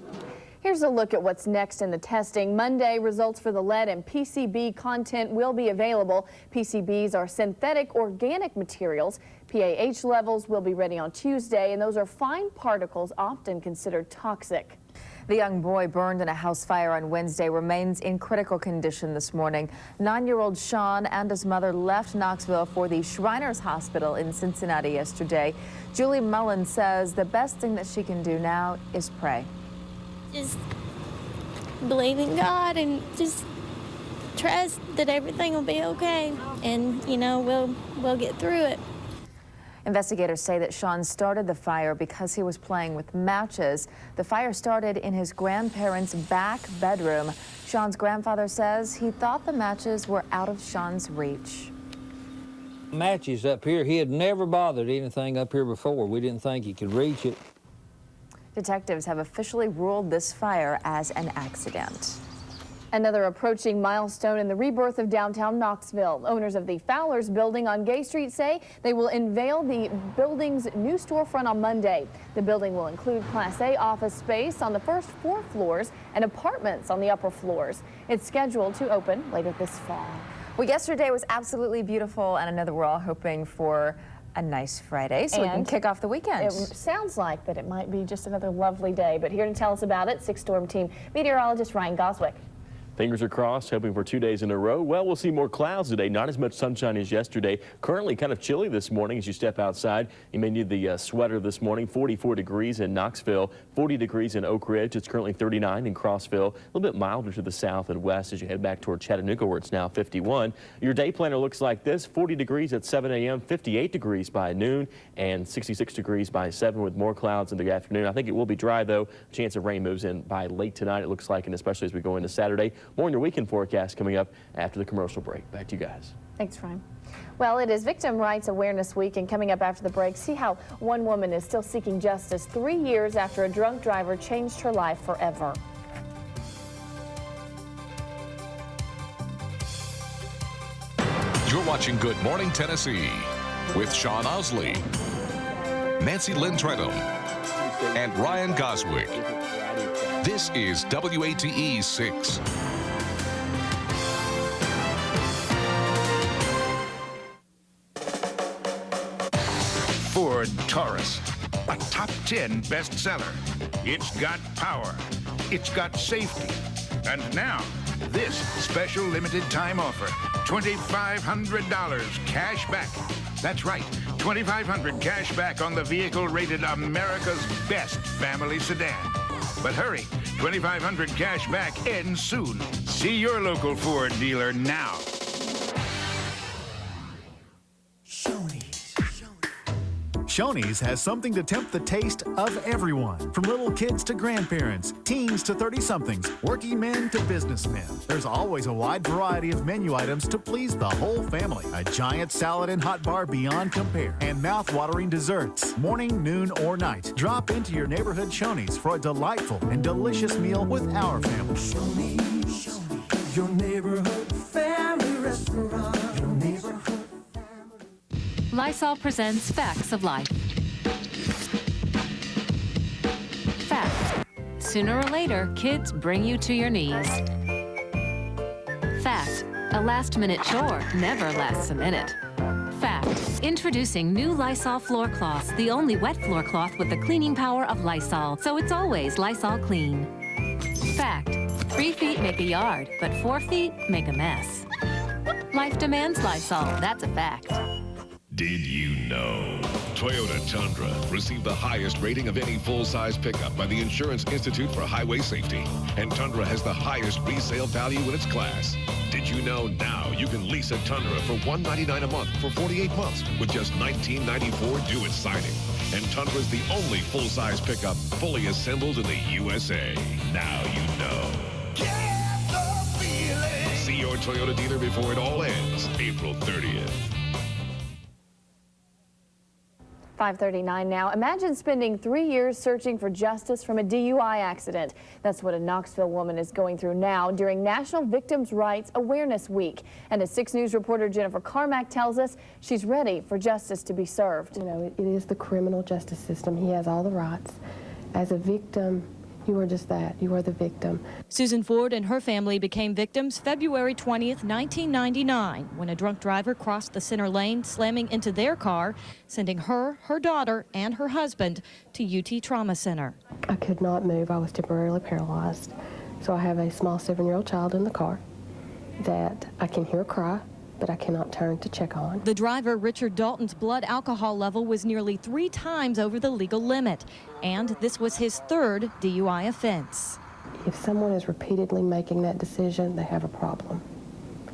Here's a look at what's next in the testing. Monday, results for the lead and PCB content will be available. PCBs are synthetic organic materials. PAH levels will be ready on Tuesday, and those are fine particles often considered toxic. The young boy burned in a house fire on Wednesday remains in critical condition this morning. 9-year-old Sean and his mother left Knoxville for the Shriners Hospital in Cincinnati yesterday. Julie Mullen says the best thing that she can do now is pray. Just believe in God and just trust that everything will be okay, and you know, we'll get through it. Investigators say that Sean started the fire because he was playing with matches. The fire started in his grandparents' back bedroom. Sean's grandfather says he thought the matches were out of Sean's reach. Matches up here, he had never bothered anything up here before. We didn't think he could reach it. Detectives have officially ruled this fire as an accident. Another approaching milestone in the rebirth of downtown Knoxville. Owners of the Fowler's building on Gay Street say they will unveil the building's new storefront on Monday. The building will include Class A office space on the first 4 floors and apartments on the upper floors. It's scheduled to open later this fall. Well, yesterday was absolutely beautiful, and I know that we're all hoping for a nice Friday so we can kick off the weekend. It sounds like that it might be just another lovely day, but here to tell us about it, 6 Storm Team meteorologist Ryan Goswick. Fingers are crossed, hoping for 2 days in a row. Well, we'll see more clouds today, not as much sunshine as yesterday. Currently kind of chilly this morning as you step outside. You may need the sweater this morning. 44 degrees in Knoxville, 40 degrees in Oak Ridge. It's currently 39 in Crossville. A little bit milder to the south and west as you head back toward Chattanooga, where it's now 51. Your day planner looks like this: 40 degrees at 7 a.m., 58 degrees by noon, and 66 degrees by 7 with more clouds in the afternoon. I think it will be dry, though. A chance of rain moves in by late tonight, it looks like, and especially as we go into Saturday. More on your weekend forecast coming up after the commercial break. Back to you guys. Thanks, Ryan. Well, it is Victim Rights Awareness Week, and coming up after the break, see how one woman is still seeking justice 3 years after a drunk driver changed her life forever. You're watching Good Morning Tennessee with Sean Osley, Nancy-Lynne Walters, and Ryan Goswick. This is WATE 6. Ford Taurus, a top 10 bestseller. It's got power, it's got safety, and now this special limited time offer, $2,500 cash back. That's right, $2,500 cash back on the vehicle rated America's best family sedan. But hurry, $2,500 cash back ends soon. See your local Ford dealer now. Shoney's has something to tempt the taste of everyone, from little kids to grandparents, teens to 30-somethings, working men to businessmen. There's always a wide variety of menu items to please the whole family. A giant salad and hot bar beyond compare, and mouth-watering desserts, morning, noon, or night. Drop into your neighborhood Shoney's for a delightful and delicious meal with our family. Shoney's, your neighborhood family restaurant. Your neighborhood. Lysol presents Facts of Life. Fact: sooner or later, kids bring you to your knees. Fact: a last-minute chore never lasts a minute. Fact: introducing new Lysol floor cloths, the only wet floor cloth with the cleaning power of Lysol, so it's always Lysol clean. Fact: 3 feet make a yard, but 4 feet make a mess. Life demands Lysol, that's a fact. Did you know? Toyota Tundra received the highest rating of any full-size pickup by the Insurance Institute for Highway Safety. And Tundra has the highest resale value in its class. Did you know now you can lease a Tundra for $199 a month for 48 months with just $19.94 due at signing? And Tundra's the only full-size pickup fully assembled in the USA. Now you know. Get the feeling. See your Toyota dealer before it all ends, April 30th. 5:39 now. Imagine spending 3 years searching for justice from a DUI accident. That's what a Knoxville woman is going through now during National Victims' Rights Awareness Week. And as 6 News reporter Jennifer Carmack tells us, she's ready for justice to be served. You know, it is the criminal justice system. He has all the rights. As a victim, you are just that. You are the victim. Susan Ford and her family became victims February 20th, 1999, when a drunk driver crossed the center lane, slamming into their car, sending her, her daughter, and her husband to UT Trauma Center. I could not move. I was temporarily paralyzed. So I have a small 7-year-old child in the car that I can hear cry, but I cannot turn to check on. The driver, Richard Dalton's blood alcohol level was nearly 3 times over the legal limit, and this was his 3rd DUI offense. If someone is repeatedly making that decision, they have a problem,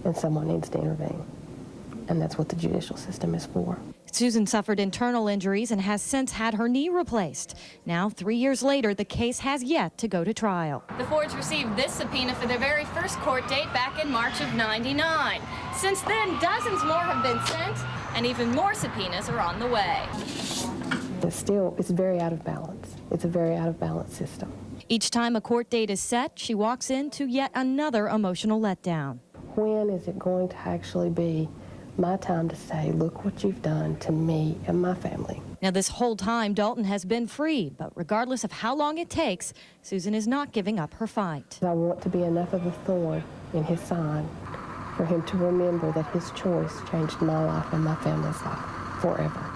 and someone needs to intervene, and that's what the judicial system is for. Susan suffered internal injuries and has since had her knee replaced. Now, 3 years later, the case has yet to go to trial. The Fords received this subpoena for their very first court date back in March of '99. Since then, dozens more have been sent, and even more subpoenas are on the way. It's very out of balance. It's a very out of balance system. Each time a court date is set, she walks into yet another emotional letdown. When is it going to actually be my time to say, look what you've done to me and my family? Now, this whole time, Dalton has been free, but regardless of how long it takes, Susan is not giving up her fight. I want to be enough of a thorn in his side for him to remember that his choice changed my life and my family's life forever.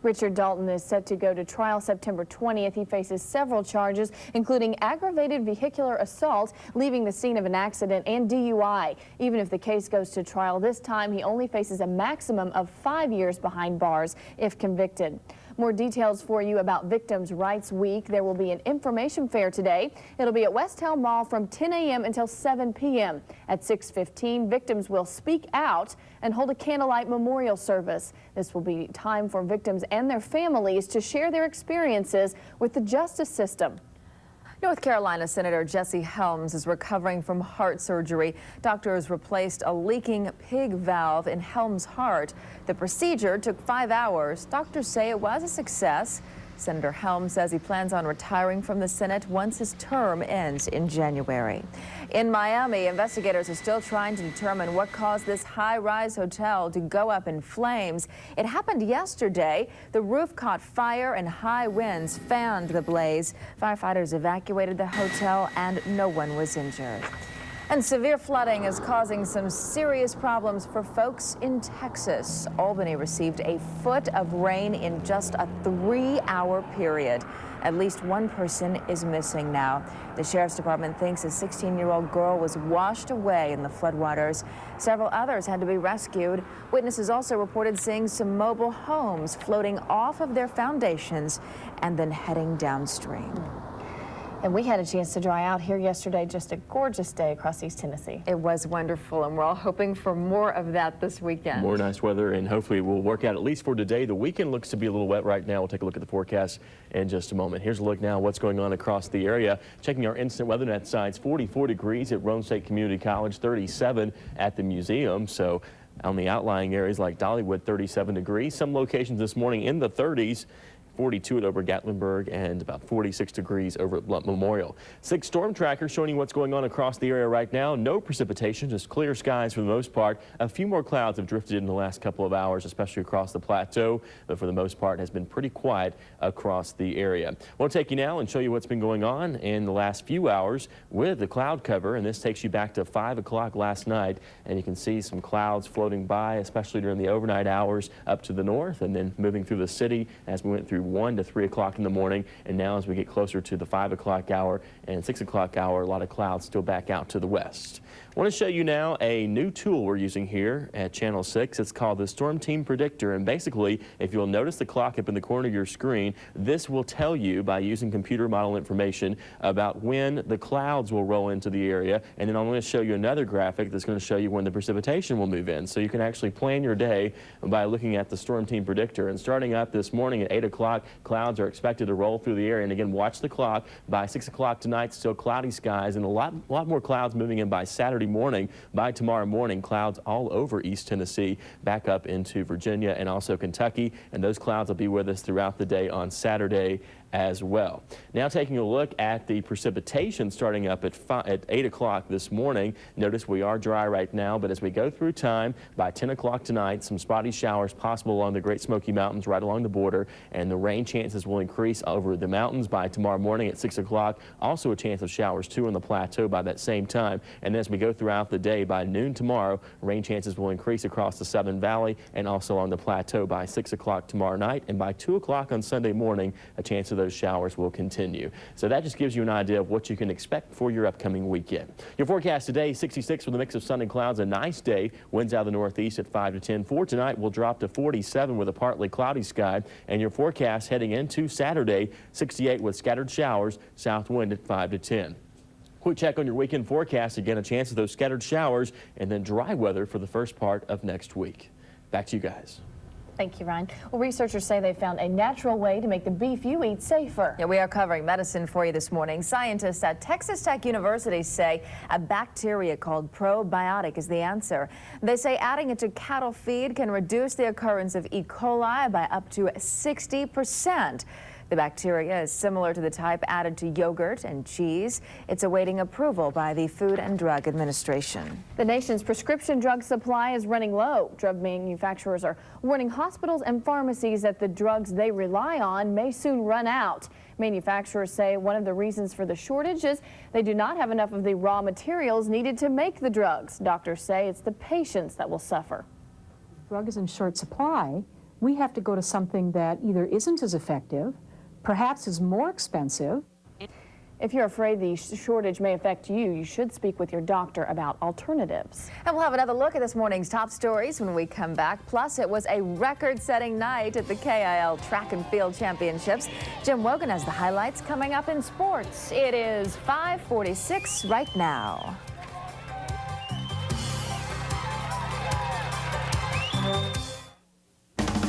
Richard Dalton is set to go to trial September 20th. He faces several charges, including aggravated vehicular assault, leaving the scene of an accident, and DUI. Even if the case goes to trial this time, he only faces a maximum of 5 years behind bars if convicted. More details for you about Victims' Rights Week. There will be an information fair today. It'll be at West Town Mall from 10 a.m. until 7 p.m. At 6:15, victims will speak out and hold a candlelight memorial service. This will be time for victims and their families to share their experiences with the justice system. North Carolina Senator Jesse Helms is recovering from heart surgery. Doctors replaced a leaking pig valve in Helms' heart. The procedure took 5 hours. Doctors say it was a success. Senator Helms says he plans on retiring from the Senate once his term ends in January. In Miami, investigators are still trying to determine what caused this high-rise hotel to go up in flames. It happened yesterday. The roof caught fire and high winds fanned the blaze. Firefighters evacuated the hotel and no one was injured. And severe flooding is causing some serious problems for folks in Texas. Albany received a foot of rain in just a 3-hour period. At least one person is missing now. The sheriff's department thinks a 16-year-old girl was washed away in the floodwaters. Several others had to be rescued. Witnesses also reported seeing some mobile homes floating off of their foundations and then heading downstream. And we had a chance to dry out here yesterday. Just a gorgeous day across East Tennessee. It was wonderful, and we're all hoping for more of that this weekend. More nice weather, and hopefully it will work out at least for today. The weekend looks to be a little wet right now. We'll take a look at the forecast in just a moment. Here's a look now at what's going on across the area. Checking our instant weather net sites, 44 degrees at Rome State Community College, 37 at the museum. So on the outlying areas like Dollywood, 37 degrees. Some locations this morning in the 30s. 42 at over Gatlinburg and about 46 degrees over at Blunt Memorial. 6 storm trackers showing you what's going on across the area right now. No precipitation, just clear skies for the most part. A few more clouds have drifted in the last couple of hours, especially across the plateau, but for the most part has been pretty quiet across the area. We'll take you now and show you what's been going on in the last few hours with the cloud cover, and this takes you back to 5 o'clock last night, and you can see some clouds floating by, especially during the overnight hours up to the north, and then moving through the city as we went through 1 to 3 o'clock in the morning, and now as we get closer to the 5 o'clock hour and 6 o'clock hour, a lot of clouds still back out to the west. I want to show you now a new tool we're using here at Channel 6. It's called the Storm Team Predictor, and basically, if you'll notice the clock up in the corner of your screen, this will tell you by using computer model information about when the clouds will roll into the area, and then I'm going to show you another graphic that's going to show you when the precipitation will move in. So you can actually plan your day by looking at the Storm Team Predictor. And starting up this morning at 8 o'clock, clouds are expected to roll through the area. And again, watch the clock. By 6 o'clock tonight, still cloudy skies, and a lot more clouds moving in by Saturday morning. By tomorrow morning, clouds all over East Tennessee, back up into Virginia and also Kentucky, and those clouds will be with us throughout the day on Saturday as well. Now taking a look at the precipitation starting up at 8 o'clock this morning. Notice we are dry right now, but as we go through time, by 10 o'clock tonight, some spotty showers possible along the Great Smoky Mountains right along the border, and the rain chances will increase over the mountains by tomorrow morning at 6 o'clock. Also a chance of showers too on the plateau by that same time. And as we go throughout the day, by noon tomorrow, rain chances will increase across the Southern Valley and also on the plateau by 6 o'clock tomorrow night, and by 2 o'clock on Sunday morning, a chance of those showers will continue. So that just gives you an idea of what you can expect for your upcoming weekend. Your forecast today, 66 with a mix of sun and clouds, a nice day. Winds out of the northeast at 5 to 10. For tonight, we'll drop to 47 with a partly cloudy sky. And your forecast heading into Saturday, 68 with scattered showers, south wind at 5 to 10. Quick check on your weekend forecast. Again, a chance of those scattered showers and then dry weather for the first part of next week. Back to you guys. Thank you, Ryan. Well, researchers say they found a natural way to make the beef you eat safer. Yeah, we are covering medicine for you this morning. Scientists at Texas Tech University say a bacteria called probiotic is the answer. They say adding it to cattle feed can reduce the occurrence of E. coli by up to 60%. The bacteria is similar to the type added to yogurt and cheese. It's awaiting approval by the Food and Drug Administration. The nation's prescription drug supply is running low. Drug manufacturers are warning hospitals and pharmacies that the drugs they rely on may soon run out. Manufacturers say one of the reasons for the shortage is they do not have enough of the raw materials needed to make the drugs. Doctors say it's the patients that will suffer. If the drug is in short supply, we have to go to something that either isn't as effective, perhaps is more expensive. If you're afraid the shortage may affect you, you should speak with your doctor about alternatives. And we'll have another look at this morning's top stories when we come back. Plus, it was a record-setting night at the KIL Track and Field Championships. Jim Wogan has the highlights coming up in sports. It is 5:46 right now.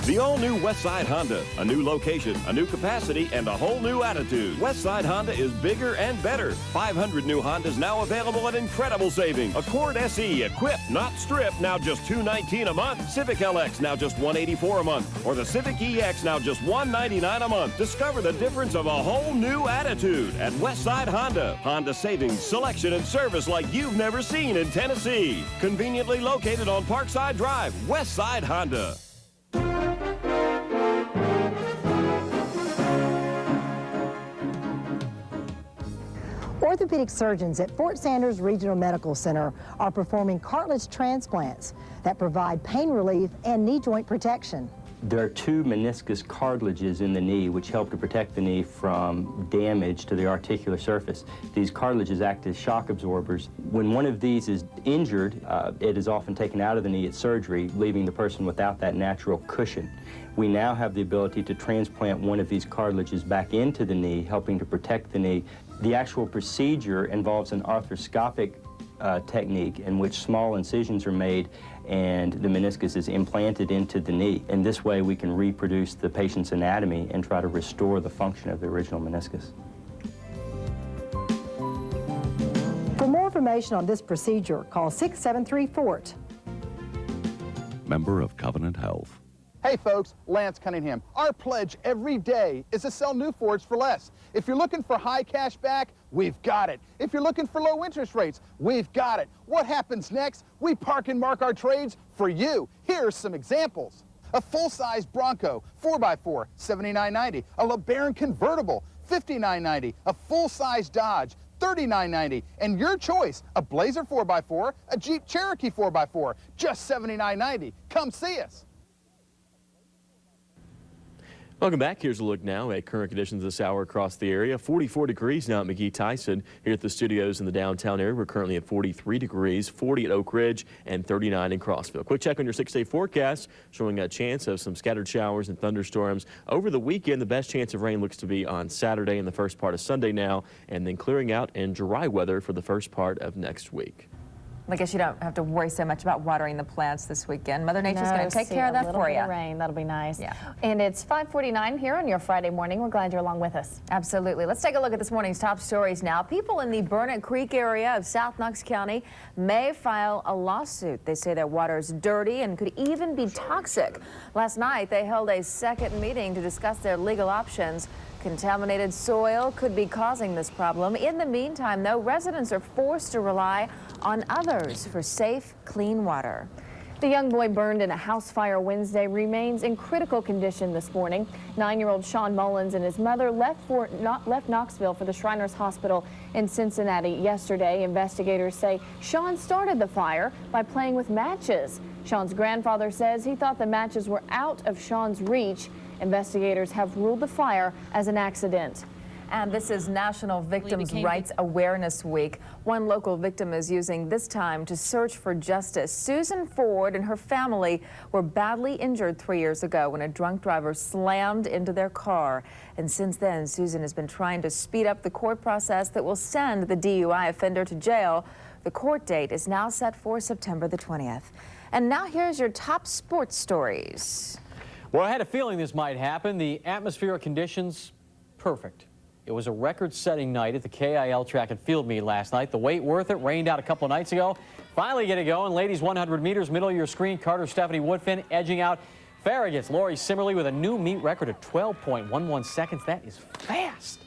The all-new Westside Honda. A new location, a new capacity, and a whole new attitude. Westside Honda is bigger and better. 500 new Hondas now available at incredible savings. Accord SE, equipped, not stripped, now just $219 a month. Civic LX, now just $184 a month. Or the Civic EX, now just $199 a month. Discover the difference of a whole new attitude at Westside Honda. Honda savings, selection, and service like you've never seen in Tennessee. Conveniently located on Parkside Drive, Westside Honda. Orthopedic surgeons at Fort Sanders Regional Medical Center are performing cartilage transplants that provide pain relief and knee joint protection. There are two meniscus cartilages in the knee which help to protect the knee from damage to the articular surface. These cartilages act as shock absorbers. When one of these is injured, it is often taken out of the knee at surgery, leaving the person without that natural cushion. We now have the ability to transplant one of these cartilages back into the knee, helping to protect the knee. The actual procedure involves an arthroscopic technique in which small incisions are made and the meniscus is implanted into the knee. In this way, we can reproduce the patient's anatomy and try to restore the function of the original meniscus. For more information on this procedure, call 673-FORT. Member of Covenant Health. Hey folks, Lance Cunningham. Our pledge every day is to sell new Fords for less. If you're looking for high cash back, we've got it. If you're looking for low interest rates, we've got it. What happens next? We park and mark our trades for you. Here are some examples. A full-size Bronco, 4x4, $79.90. A LeBaron convertible, $59.90. A full-size Dodge, $39.90. And your choice, a Blazer 4x4, a Jeep Cherokee 4x4, just $79.90. Come see us. Welcome back. Here's a look now at current conditions this hour across the area. 44 degrees now at McGee-Tyson. Here at the studios in the downtown area, we're currently at 43 degrees, 40 at Oak Ridge, and 39 in Crossville. Quick check on your 6-day forecast, showing a chance of some scattered showers and thunderstorms. Over the weekend, the best chance of rain looks to be on Saturday and the first part of Sunday now, and then clearing out and dry weather for the first part of next week. I guess you don't have to worry so much about watering the plants this weekend. Mother Nature's going to take care of that for you. A little bit of rain, that'll be nice. Yeah. And it's 5:49 here on your Friday morning. We're glad you're along with us. Absolutely. Let's take a look at this morning's top stories now. People in the Burnett Creek area of South Knox County may file a lawsuit. They say their water is dirty and could even be toxic. Last night, they held a second meeting to discuss their legal options. Contaminated soil could be causing this problem. In the meantime, though, residents are forced to rely on others for safe, clean water. The young boy burned in a house fire Wednesday remains in critical condition this morning. 9-year-old Sean Mullins and his mother left Knoxville for the Shriners Hospital in Cincinnati yesterday. Investigators say Sean started the fire by playing with matches. Sean's grandfather says he thought the matches were out of Sean's reach. Investigators have ruled the fire as an accident. And this is National Victims' Rights Awareness Week. One local victim is using this time to search for justice. Susan Ford and her family were badly injured 3 years ago when a drunk driver slammed into their car. And since then, Susan has been trying to speed up the court process that will send the DUI offender to jail. The court date is now set for September the 20th. And now here's your top sports stories. Well, I had a feeling this might happen. The atmospheric conditions, perfect. It was a record-setting night at the KIL Track and Field meet last night. The wait worth it. Rained out a couple of nights ago. Finally get it going. Ladies 100 meters, middle of your screen. Carter Stephanie Woodfin edging out Farragut's Lori Simmerly with a new meet record of 12.11 seconds. That is fast.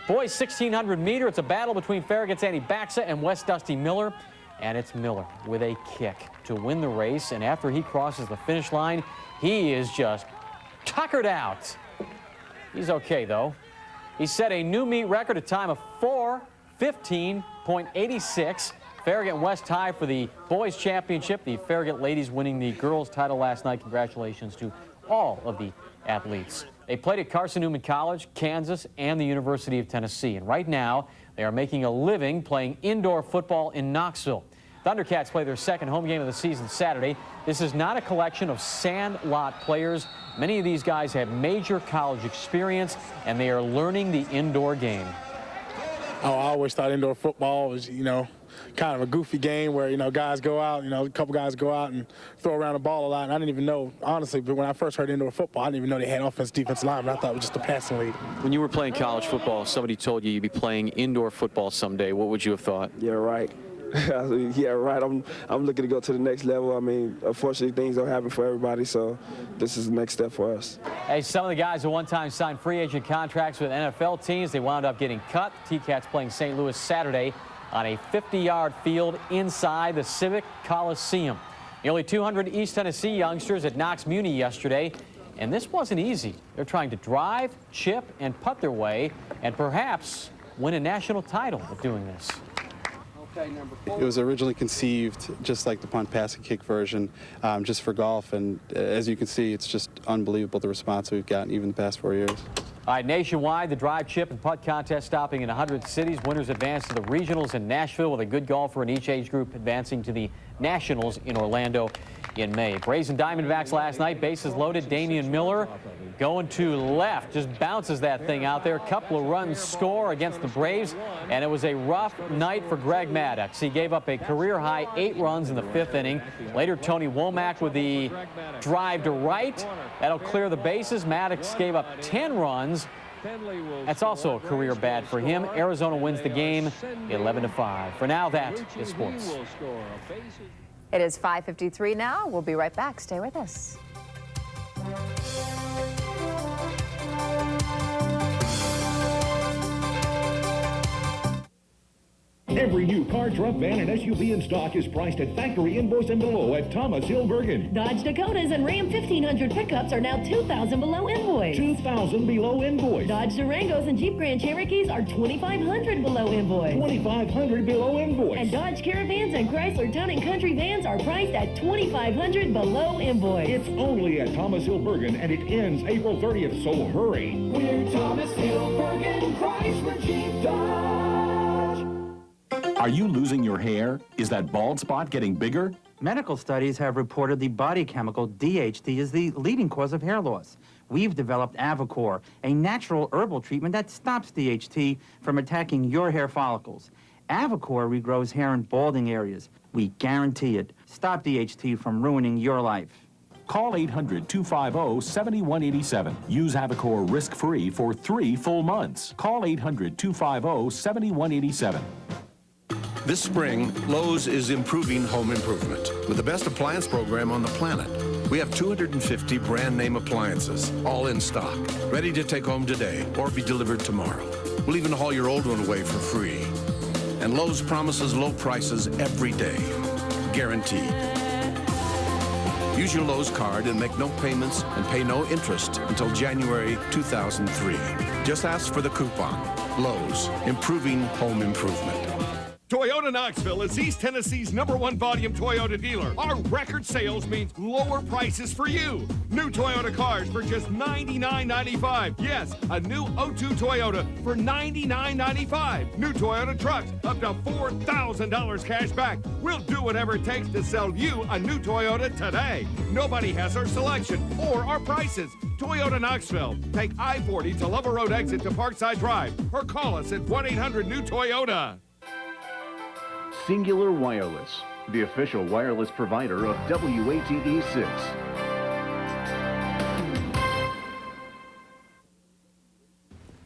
Boys 1600 meter. It's a battle between Farragut's Andy Baxa and West Dusty Miller. And it's Miller with a kick to win the race. And after he crosses the finish line, he is just tuckered out. He's okay, though. He set a new meet record, a time of 4:15.86. Farragut and West tie for the boys championship. The Farragut ladies winning the girls title last night. Congratulations to all of the athletes. They played at Carson Newman College, Kansas, and the University of Tennessee. And right now, they are making a living playing indoor football in Knoxville. Thundercats play their second home game of the season Saturday. This is not a collection of sandlot players. Many of these guys have major college experience, and they are learning the indoor game. Oh, I always thought indoor football was, kind of a goofy game where, guys go out, a couple guys go out and throw around the ball a lot. And I didn't even know, honestly, but when I first heard indoor football, I didn't even know they had offense, defense linemen. I thought it was just a passing league. When you were playing college football, somebody told you you'd be playing indoor football someday. What would you have thought? Yeah, right. Yeah, right. I'm looking to go to the next level. I mean, unfortunately, things don't happen for everybody, so this is the next step for us. Hey, some of the guys at one time signed free agent contracts with NFL teams. They wound up getting cut. T-Cats playing St. Louis Saturday on a 50-yard field inside the Civic Coliseum. Nearly 200 East Tennessee youngsters at Knox Muni yesterday, and this wasn't easy. They're trying to drive, chip, and putt their way, and perhaps win a national title of doing this. It was originally conceived just like the punt, pass, and kick version, just for golf. And as you can see, it's just unbelievable the response we've gotten even the past 4 years. All right, nationwide, the drive, chip, and putt contest stopping in 100 cities. Winners advance to the regionals in Nashville with a good golfer in each age group advancing to the nationals in Orlando in May. Braves and Diamondbacks last night, bases loaded. Damian Miller going to left, just bounces that thing out there. Couple of runs score against the Braves, and it was a rough night for Greg Maddux. He gave up a career-high 8 runs in the 5th inning. Later, Tony Womack with the drive to right. That'll clear the bases. Maddux gave up 10 runs. That's also a career bad for him. Arizona wins the game 11-5. For now, that is sports. It is 5:53 now. We'll be right back. Stay with us. Every new car, truck, van, and SUV in stock is priced at factory invoice and below at Thomas Hill Bergen. Dodge Dakotas and Ram 1500 pickups are now $2,000 below invoice. $2,000 below invoice. Dodge Durangos and Jeep Grand Cherokees are $2,500 below invoice. $2,500 below invoice. And Dodge Caravans and Chrysler Town and Country vans are priced at $2,500 below invoice. It's only at Thomas Hill Bergen, and it ends April 30th, so hurry. We're Thomas Hill Bergen, Chrysler Jeep Dodge. Are you losing your hair? Is that bald spot getting bigger? Medical studies have reported the body chemical DHT is the leading cause of hair loss. We've developed Avocor, a natural herbal treatment that stops DHT from attacking your hair follicles. Avocor regrows hair in balding areas. We guarantee it. Stop DHT from ruining your life. Call 800-250-7187. Use Avocor risk-free for 3 full months. Call 800-250-7187. This spring, Lowe's is improving home improvement with the best appliance program on the planet. We have 250 brand name appliances, all in stock, ready to take home today or be delivered tomorrow. We'll even haul your old one away for free. And Lowe's promises low prices every day, guaranteed. Use your Lowe's card and make no payments and pay no interest until January 2003. Just ask for the coupon. Lowe's, improving home improvement. Toyota Knoxville is East Tennessee's #1 volume Toyota dealer. Our record sales means lower prices for you. New Toyota cars for just $99.95. Yes, a new '02 Toyota for $99.95. New Toyota trucks up to $4,000 cash back. We'll do whatever it takes to sell you a new Toyota today. Nobody has our selection or our prices. Toyota Knoxville. Take I-40 to Lover Road exit to Parkside Drive or call us at 1-800-NEW-TOYOTA. Singular Wireless, the official wireless provider of WATE 6.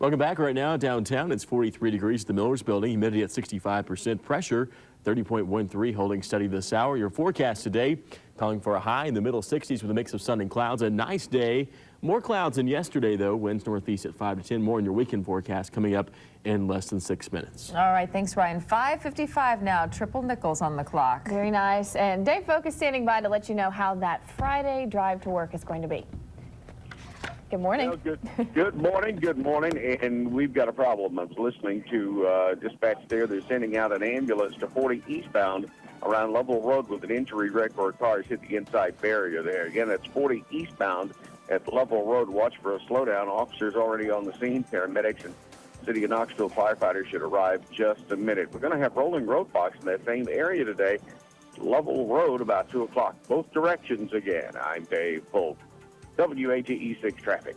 Welcome back. Right now downtown, it's 43 degrees at the Millers Building, humidity at 65%, pressure 30.13, holding steady this hour. Your forecast today calling for a high in the middle 60s with a mix of sun and clouds. A nice day. More clouds than yesterday, though. Winds northeast at 5 to 10. More in your weekend forecast coming up in less than 6 minutes. All right, thanks, Ryan. 5:55 now. Triple nickels on the clock. Very nice. And Dave Folk is standing by to let you know how that Friday drive to work is going to be. Good morning. Well, good morning, and we've got a problem. I was listening to dispatch there. They're sending out an ambulance to 40 eastbound around Lovell Road with an injury wreck where a car has hit the inside barrier there. Again, that's 40 eastbound at Lovell Road. Watch for a slowdown. Officers already on the scene. Paramedics and City of Knoxville firefighters should arrive just a minute. We're going to have rolling roadblocks in that same area today. Lovell Road about 2 o'clock. Both directions again. I'm Dave Polk. WATE 6 traffic.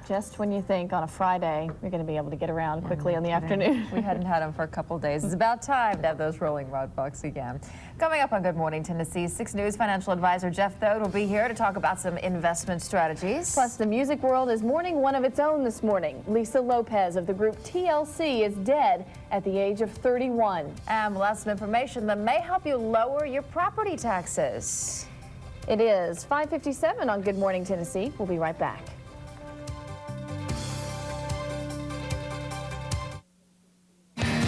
Just when you think on a Friday you're going to be able to get around quickly in the afternoon. We hadn't had them for a couple of days. It's about time to have those rolling roadblocks again. Coming up on Good Morning Tennessee, 6 News financial advisor Jeff Thode will be here to talk about some investment strategies. Plus, the music world is mourning one of its own this morning. Lisa Lopez of the group TLC is dead at the age of 31. And we'll have some information that may help you lower your property taxes. It is 5:57 on Good Morning Tennessee. We'll be right back.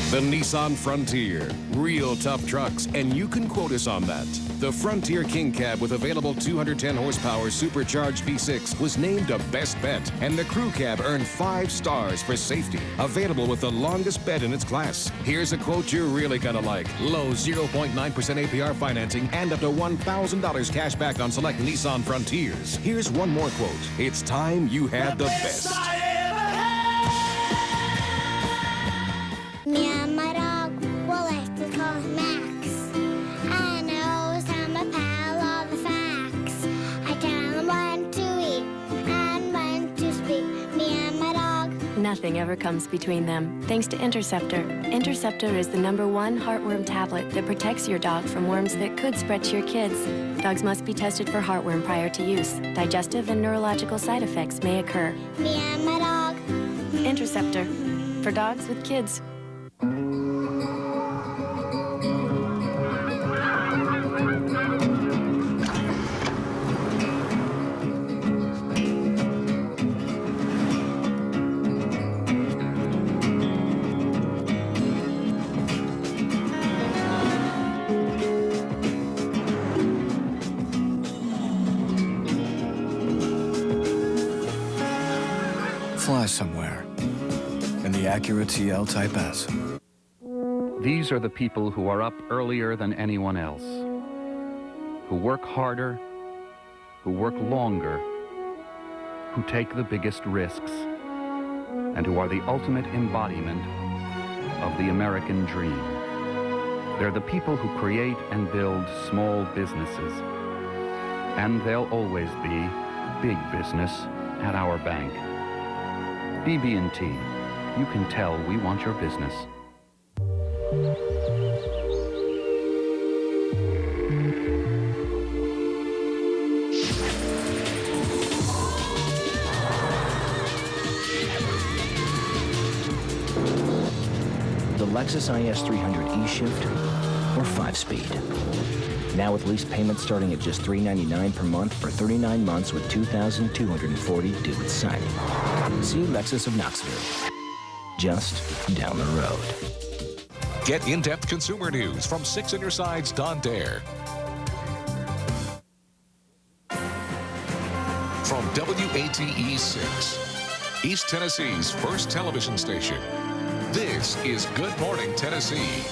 The Nissan Frontier. Real tough trucks, and you can quote us on that. The Frontier King Cab with available 210 horsepower supercharged V6 was named a best bet, and the Crew Cab earned 5 stars for safety. Available with the longest bed in its class. Here's a quote you're really gonna like. Low 0.9% APR financing and up to $1,000 cash back on select Nissan Frontiers. Here's one more quote. It's time you had the best. Me and my dog will like to call him Max. I know I'm a pal of the facts. I tell him when to eat and when to speak. Me and my dog. Nothing ever comes between them, thanks to Interceptor. Interceptor is the #1 heartworm tablet that protects your dog from worms that could spread to your kids. Dogs must be tested for heartworm prior to use. Digestive and neurological side effects may occur. Me and my dog. Interceptor, for dogs with kids. Fly somewhere in the Acura TL Type S. These are the people who are up earlier than anyone else, who work harder, who work longer, who take the biggest risks, and who are the ultimate embodiment of the American dream. They're the people who create and build small businesses, and they'll always be big business at our bank. BB&T, you can tell we want your business. The Lexus IS 300 E-Shift or 5-speed. Now with lease payments starting at just $399 per month for 39 months with $2,240 due at signing. See Lexus of Knoxville, just down the road. Get in-depth consumer news from 6 on Your Side's Don Dare. From WATE 6, East Tennessee's first television station, this is Good Morning Tennessee.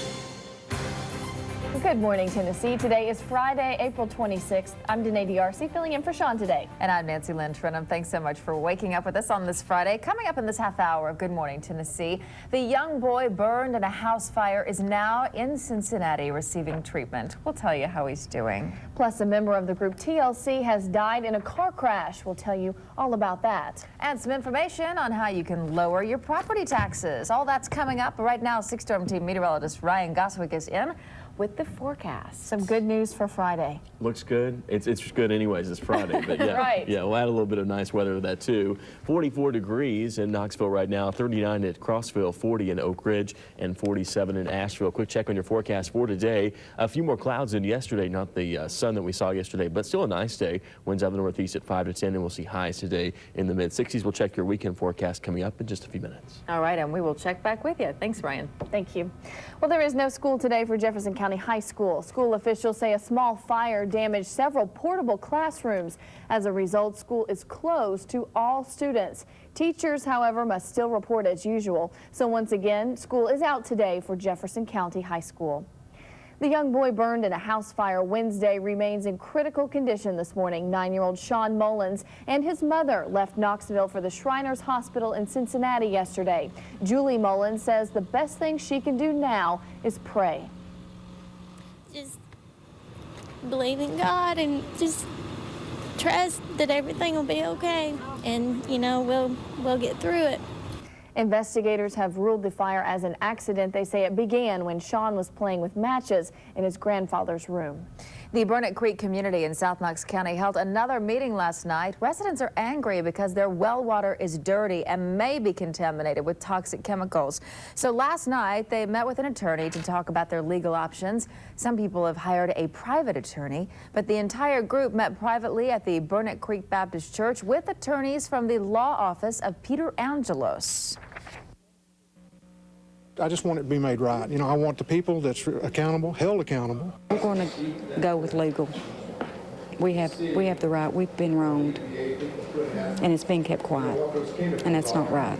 Good morning, Tennessee. Today is Friday, April 26th. I'm Danae D'Arcy, filling in for Sean today. And I'm Nancy-Lynne Walters. Thanks so much for waking up with us on this Friday. Coming up in this half hour of Good Morning Tennessee, the young boy burned in a house fire is now in Cincinnati receiving treatment. We'll tell you how he's doing. Plus, a member of the group TLC has died in a car crash. We'll tell you all about that. And some information on how you can lower your property taxes. All that's coming up. Right now, 6 Storm Team meteorologist Ryan Goswick is in with the forecast. Some good news for Friday. Looks good. It's good anyways. It's Friday, but yeah, right. Yeah, we'll add a little bit of nice weather to that too. 44 degrees in Knoxville right now, 39 at Crossville, 40 in Oak Ridge, and 47 in Asheville. Quick check on your forecast for today. A few more clouds than yesterday, not the sun that we saw yesterday, but still a nice day. Winds out of the northeast at 5 to 10, and we'll see highs today in the mid-60s. We'll check your weekend forecast coming up in just a few minutes. All right, and we will check back with you. Thanks, Ryan. Thank you. Well, there is no school today for Jefferson County County High School. School officials say a small fire damaged several portable classrooms. As a result, school is closed to all students. Teachers, however, must still report as usual. So once again, school is out today for Jefferson County High School. The young boy burned in a house fire Wednesday remains in critical condition this morning. 9-year-old Sean Mullins and his mother left Knoxville for the Shriners Hospital in Cincinnati yesterday. Julie Mullins says the best thing she can do now is pray. Just believe in God and just trust that everything will be okay, and you know, we'll get through it. Investigators have ruled the fire as an accident. They say it began when Sean was playing with matches in his grandfather's room. The Burnett Creek community in South Knox County held another meeting last night. Residents are angry because their well water is dirty and may be contaminated with toxic chemicals. So last night they met with an attorney to talk about their legal options. Some people have hired a private attorney, but the entire group met privately at the Burnett Creek Baptist Church with attorneys from the law office of Peter Angelos. I just want it to be made right. You know, I want the people that's accountable, held accountable. We're going to go with legal. We have the right. We've been wronged, and it's been kept quiet, and that's not right.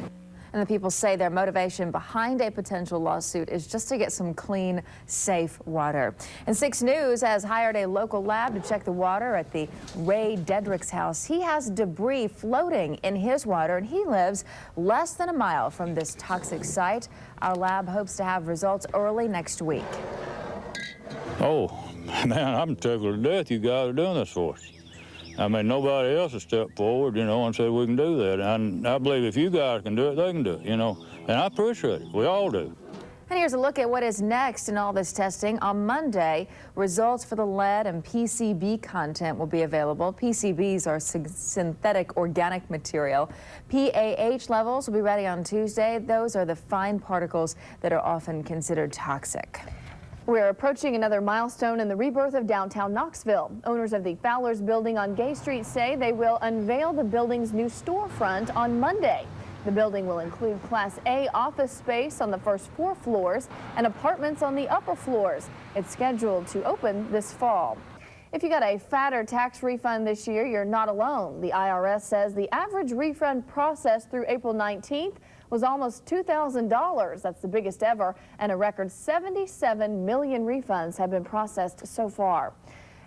And the people say their motivation behind a potential lawsuit is just to get some clean, safe water. And 6 News has hired a local lab to check the water at the Ray Dedrick's house. He has debris floating in his water, and he lives less than a mile from this toxic site. Our lab hopes to have results early next week. Oh, man, I'm tickled to death you guys are doing this for us. I mean, nobody else has stepped forward, you know, and said we can do that. And I believe if you guys can do it, they can do it, you know. And I appreciate it. We all do. And here's a look at what is next in all this testing. On Monday, results for the lead and PCB content will be available. PCBs are synthetic organic material. PAH levels will be ready on Tuesday. Those are the fine particles that are often considered toxic. We're approaching another milestone in the rebirth of downtown Knoxville. Owners of the Fowler's building on Gay Street say they will unveil the building's new storefront on Monday. The building will include Class A office space on the first 4 floors and apartments on the upper floors. It's scheduled to open this fall. If you got a fatter tax refund this year, you're not alone. The IRS says the average refund process through April 19th was almost $2,000. That's the biggest ever, and a record 77 million refunds have been processed so far.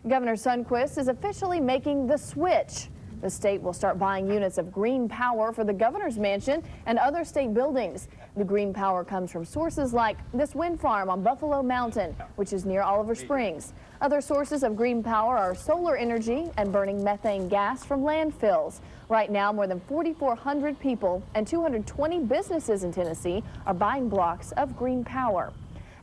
Governor Sundquist is officially making the switch. The state will start buying units of green power for the governor's mansion and other state buildings. The green power comes from sources like this wind farm on Buffalo Mountain, which is near Oliver Springs. Other sources of green power are solar energy and burning methane gas from landfills. Right now, more than 4,400 people and 220 businesses in Tennessee are buying blocks of green power.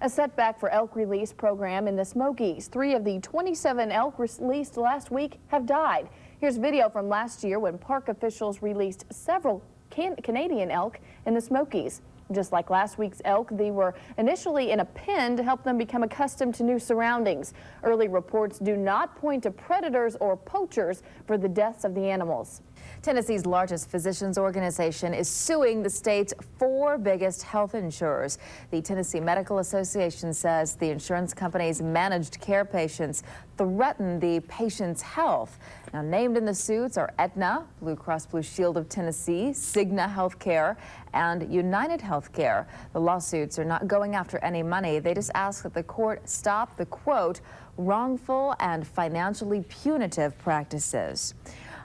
A setback for elk release program in the Smokies. 3 of the 27 elk released last week have died. Here's video from last year when park officials released several Canadian elk in the Smokies. Just like last week's elk, they were initially in a pen to help them become accustomed to new surroundings. Early reports do not point to predators or poachers for the deaths of the animals. Tennessee's largest physicians organization is suing the state's 4 biggest health insurers. The Tennessee Medical Association says the insurance companies' managed care patients threaten the patient's health. Now, named in the suits are Aetna, Blue Cross Blue Shield of Tennessee, Cigna Healthcare, and United Healthcare. The lawsuits are not going after any money. They just ask that the court stop the, quote, wrongful and financially punitive practices.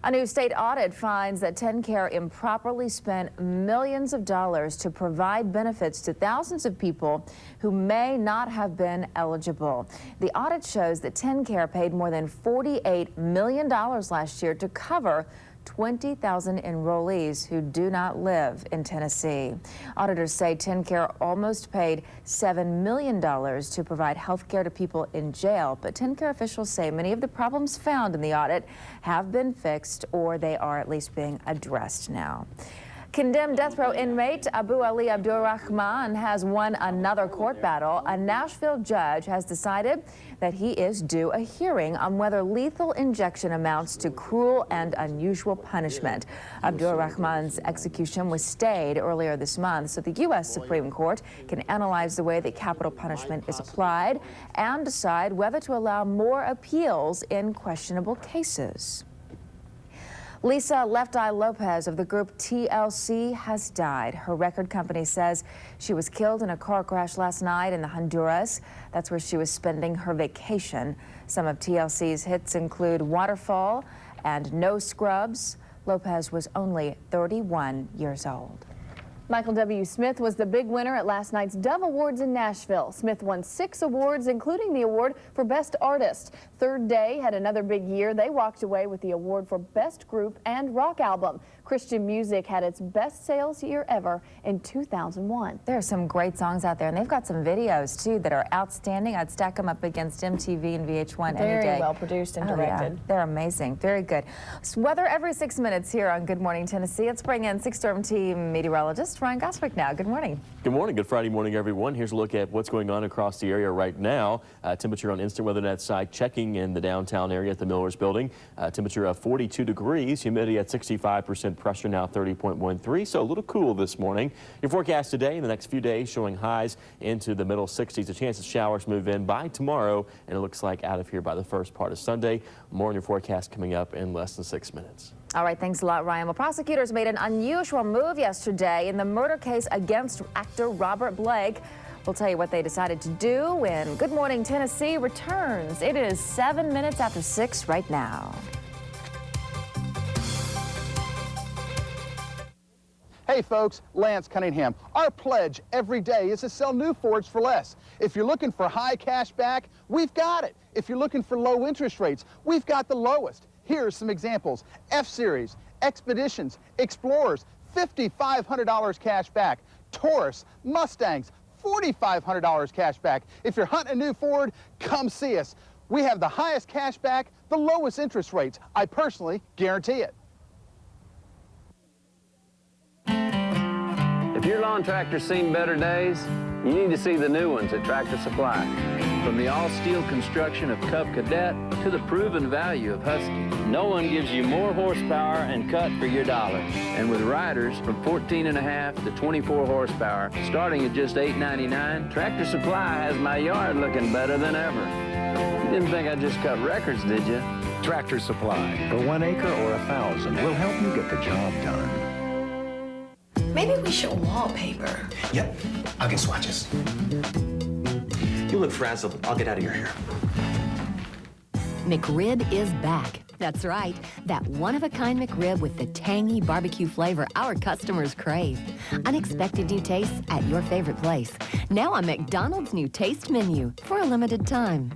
A new state audit finds that TennCare improperly spent millions of dollars to provide benefits to thousands of people who may not have been eligible. The audit shows that TennCare paid more than $48 million last year to cover 20,000 enrollees who do not live in Tennessee. Auditors say TennCare almost paid $7 million to provide health care to people in jail, but TennCare officials say many of the problems found in the audit have been fixed, or they are at least being addressed now. Condemned death row inmate Abu Ali Abdurrahman has won another court battle. A Nashville judge has decided that he is due a hearing on whether lethal injection amounts to cruel and unusual punishment. Abdurrahman's execution was stayed earlier this month, so the U.S. Supreme Court can analyze the way that capital punishment is applied and decide whether to allow more appeals in questionable cases. Lisa Left Eye Lopez of the group TLC has died. Her record company says she was killed in a car crash last night in Honduras. That's where she was spending her vacation. Some of TLC's hits include Waterfall and No Scrubs. Lopez was only 31 years old. Michael W. Smith was the big winner at last night's Dove Awards in Nashville. Smith won 6 awards, including the award for Best Artist. Third Day had another big year. They walked away with the award for Best Group and Rock Album. Christian music had its best sales year ever in 2001. There are some great songs out there, and they've got some videos, too, that are outstanding. I'd stack them up against MTV and VH1 any day. Very well produced and directed. Yeah. They're amazing. Very good. Weather every 6 minutes here on Good Morning Tennessee. Let's bring in 6-Storm Team meteorologist Ryan Goswick now. Good morning. Good morning. Good Friday morning, everyone. Here's a look at what's going on across the area right now. Temperature on Instant Weather Net site checking in the downtown area at the Millers Building. Temperature of 42 degrees. Humidity at 65%. Pressure now 30.13. So a little cool this morning. Your forecast today in the next few days showing highs into the middle 60s. A chance of showers move in by tomorrow, and it looks like out of here by the first part of Sunday. More on your forecast coming up in less than 6 minutes. All right, thanks a lot, Ryan. Well, prosecutors made an unusual move yesterday in the murder case against actor Robert Blake. We'll tell you what they decided to do when Good Morning Tennessee returns. It is 7 minutes after 6 right now. Hey folks, Lance Cunningham. Our pledge every day is to sell new Fords for less. If you're looking for high cash back, we've got it. If you're looking for low interest rates, we've got the lowest. Here's some examples. F-Series, Expeditions, Explorers, $5,500 cash back. Taurus, Mustangs, $4,500 cash back. If you're hunting a new Ford, come see us. We have the highest cash back, the lowest interest rates. I personally guarantee it. If your lawn tractor's seen better days, you need to see the new ones at Tractor Supply. From the all-steel construction of Cub Cadet to the proven value of Husky, no one gives you more horsepower and cut for your dollar. And with riders from 14.5 to 24 horsepower, starting at just $8.99, Tractor Supply has my yard looking better than ever. You didn't think I just cut records, did you? Tractor Supply, for 1 acre or 1,000, will help you get the job done. Maybe we should wallpaper. Yep, I'll get swatches. You look frazzled. I'll get out of your hair. McRib is back. That's right, that one-of-a-kind McRib with the tangy barbecue flavor our customers crave. Unexpected new tastes at your favorite place. Now on McDonald's new taste menu for a limited time.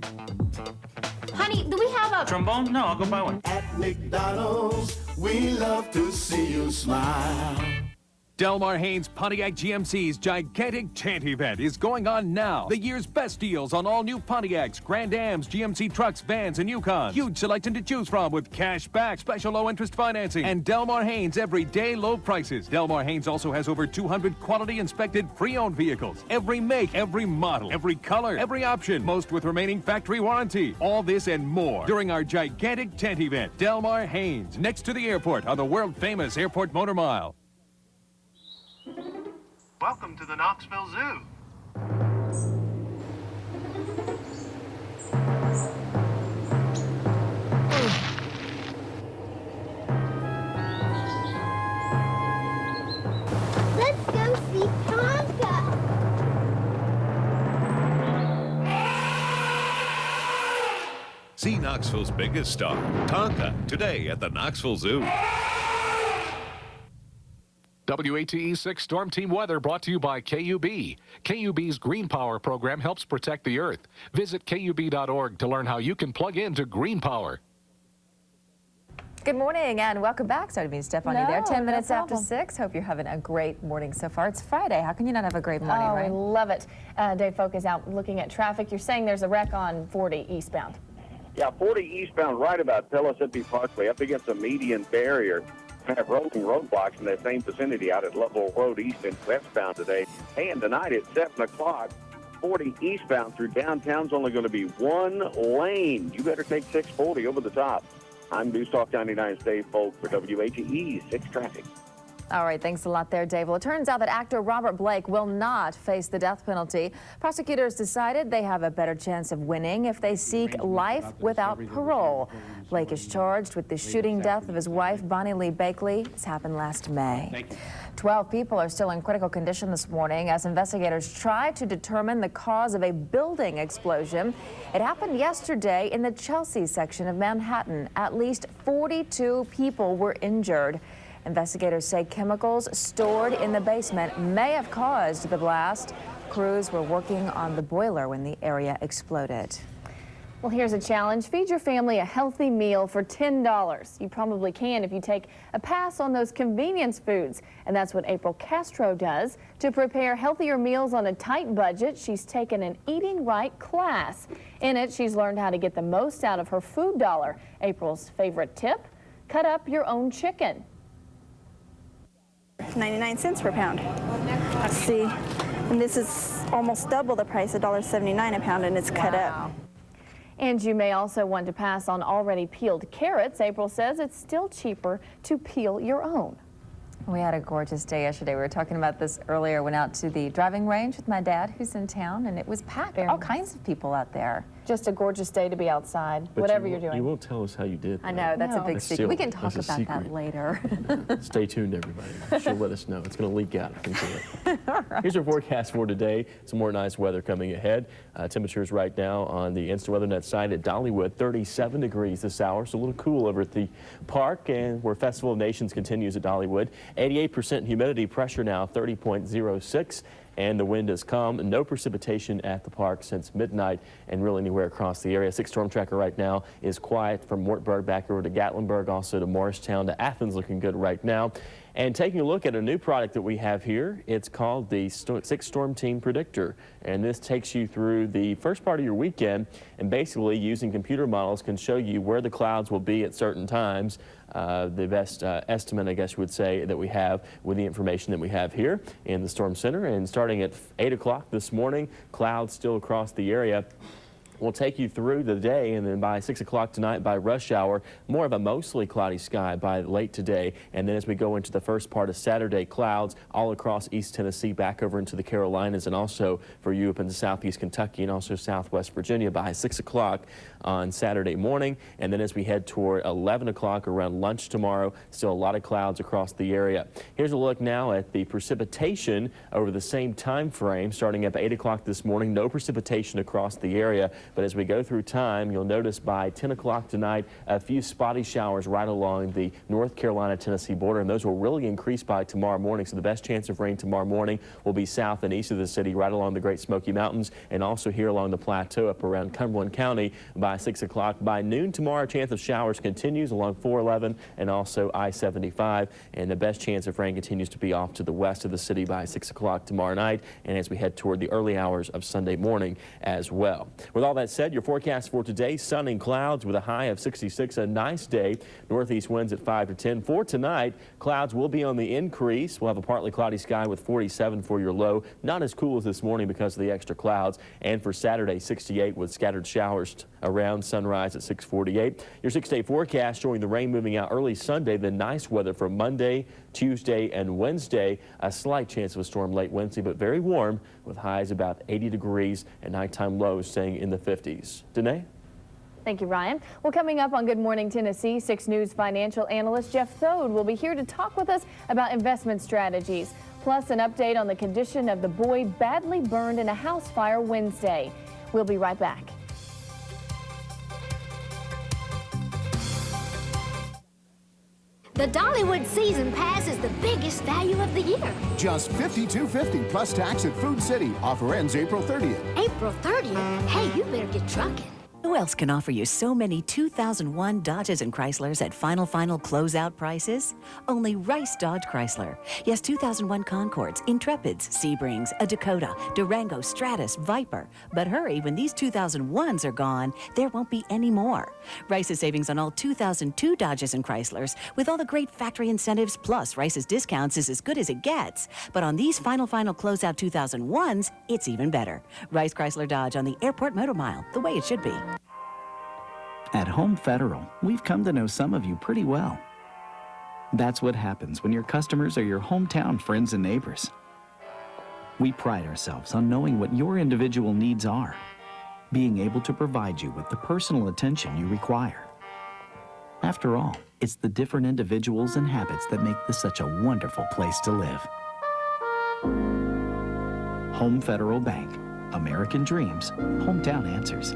Honey, do we have a trombone? No, I'll go buy one. At McDonald's, we love to see you smile. Delmar Haynes Pontiac GMC's gigantic tent event is going on now. The year's best deals on all new Pontiacs, Grand Ams, GMC trucks, vans, and Yukons. Huge selection to choose from with cash back, special low interest financing, and Delmar Haynes everyday low prices. Delmar Haynes also has over 200 quality inspected pre-owned vehicles. Every make, every model, every color, every option, most with remaining factory warranty. All this and more during our gigantic tent event. Delmar Haynes, next to the airport on the world famous Airport Motor Mile. Welcome to the Knoxville Zoo. Let's go see Tonka. See Knoxville's biggest star, Tonka, today at the Knoxville Zoo. WATE 6 Storm Team Weather brought to you by KUB. KUB's Green Power program helps protect the earth. Visit KUB.org to learn how you can plug into Green Power. Good morning and welcome back. Sorry to be step on you there. 10 minutes after 6. Hope you're having a great morning so far. It's Friday. How can you not have a great morning, right? I love it. Dave Folk is out looking at traffic. You're saying there's a wreck on 40 eastbound. Yeah, 40 eastbound right about Pellissippi Parkway up against a median barrier. to have rolling roadblocks in that same vicinity out at Lovell Road East and westbound today. Hey, and tonight at 7 o'clock, 40 eastbound through downtown's only going to be one lane. You better take 640 over the top. I'm News Talk 99's Dave Folk for WATE 6 Traffic. All right, thanks a lot there, Dave. Well, it turns out that actor Robert Blake will not face the death penalty. Prosecutors decided they have a better chance of winning if they seek life without parole. Blake is charged with the shooting death of his wife, Bonnie Lee Bakley. This happened last May. 12 people are still in critical condition this morning as investigators try to determine the cause of a building explosion. It happened yesterday in the Chelsea section of Manhattan. At least 42 people were injured. Investigators say chemicals stored in the basement may have caused the blast. Crews were working on the boiler when the area exploded. Well, here's a challenge. Feed your family a healthy meal for $10. You probably can if you take a pass on those convenience foods. And that's what April Castro does. To prepare healthier meals on a tight budget, she's taken an Eating Right class. In it, she's learned how to get the most out of her food dollar. April's favorite tip? Cut up your own chicken. 99 cents per pound. Let's see. And this is almost double the price, $1.79 a pound, and it's cut up. And you may also want to pass on already peeled carrots. April says it's still cheaper to peel your own. We had a gorgeous day yesterday. We were talking about this earlier. Went out to the driving range with my dad, who's in town, and it was packed. All kinds of people out there. Just a gorgeous day to be outside, But whatever you're doing. You won't tell us how you did. I know, that's a big secret. We can talk that's a about that secret. later. Stay tuned, everybody. She'll let us know. It's going to leak out. I can feel it. Here's your forecast for today. Some more nice weather coming ahead. Temperatures right now on the Instant Weather Net site at Dollywood, 37 degrees this hour, so a little cool over at the park, and where Festival of Nations continues at Dollywood. 88% humidity, pressure now 30.06. And the wind is calm. No precipitation at the park since midnight and really anywhere across the area. 6 Storm Tracker right now is quiet from Wartburg back over to Gatlinburg, also to Morristown to Athens, looking good right now. And taking a look at a new product that we have here, it's called the 6 Storm Team Predictor. And this takes you through the first part of your weekend, and basically using computer models can show you where the clouds will be at certain times. The best estimate, I guess you would say, that we have with the information that we have here in the Storm Center. And starting at 8 o'clock this morning, clouds still across the area. We'll take you through the day, and then by 6 o'clock tonight, by rush hour, more of a mostly cloudy sky by late today. And then as we go into the first part of Saturday, clouds all across East Tennessee, back over into the Carolinas, and also for you up into southeast Kentucky and also southwest Virginia by 6 o'clock on Saturday morning. And then as we head toward 11 o'clock around lunch tomorrow, still a lot of clouds across the area. Here's a look now at the precipitation over the same time frame, starting up 8 o'clock this morning. No precipitation across the area. But as we go through time, you'll notice by 10 o'clock tonight, a few spotty showers right along the North Carolina-Tennessee border, and those will really increase by tomorrow morning. So the best chance of rain tomorrow morning will be south and east of the city, right along the Great Smoky Mountains, and also here along the plateau up around Cumberland County by 6 o'clock. By noon tomorrow, chance of showers continues along 411 and also I-75, and the best chance of rain continues to be off to the west of the city by 6 o'clock tomorrow night, and as we head toward the early hours of Sunday morning as well. With all that said, your forecast for today, sun and clouds with a high of 66, a nice day. Northeast winds at 5 to 10. For tonight, clouds will be on the increase. We'll have a partly cloudy sky with 47 for your low. Not as cool as this morning because of the extra clouds. And for Saturday, 68 with scattered showers around sunrise at 6:48. Your 6-day forecast showing the rain moving out early Sunday, then nice weather for Monday, Tuesday, and Wednesday. A slight chance of a storm late Wednesday, but very warm with highs about 80 degrees and nighttime lows staying in the 50s. Danae? Thank you, Ryan. Well, coming up on Good Morning Tennessee, 6 News financial analyst Jeff Thode will be here to talk with us about investment strategies, plus an update on the condition of the boy badly burned in a house fire Wednesday. We'll be right back. The Dollywood Season Pass is the biggest value of the year. Just $52.50 plus tax at Food City. Offer ends April 30th. April 30th? Hey, you better get trucking. Who else can offer you so many 2001 Dodges and Chryslers at final closeout prices? Only Rice Dodge Chrysler. Yes, 2001 Concords, Intrepids, Sebrings, a Dakota, Durango, Stratus, Viper. But hurry, when these 2001s are gone, there won't be any more. Rice's savings on all 2002 Dodges and Chryslers, with all the great factory incentives plus Rice's discounts, is as good as it gets. But on these final closeout 2001s, it's even better. Rice Chrysler Dodge on the Airport Motor Mile, the way it should be. At Home Federal, we've come to know some of you pretty well. That's what happens when your customers are your hometown friends and neighbors. We pride ourselves on knowing what your individual needs are, being able to provide you with the personal attention you require. After all, it's the different individuals and habits that make this such a wonderful place to live. Home Federal Bank. American dreams, hometown answers.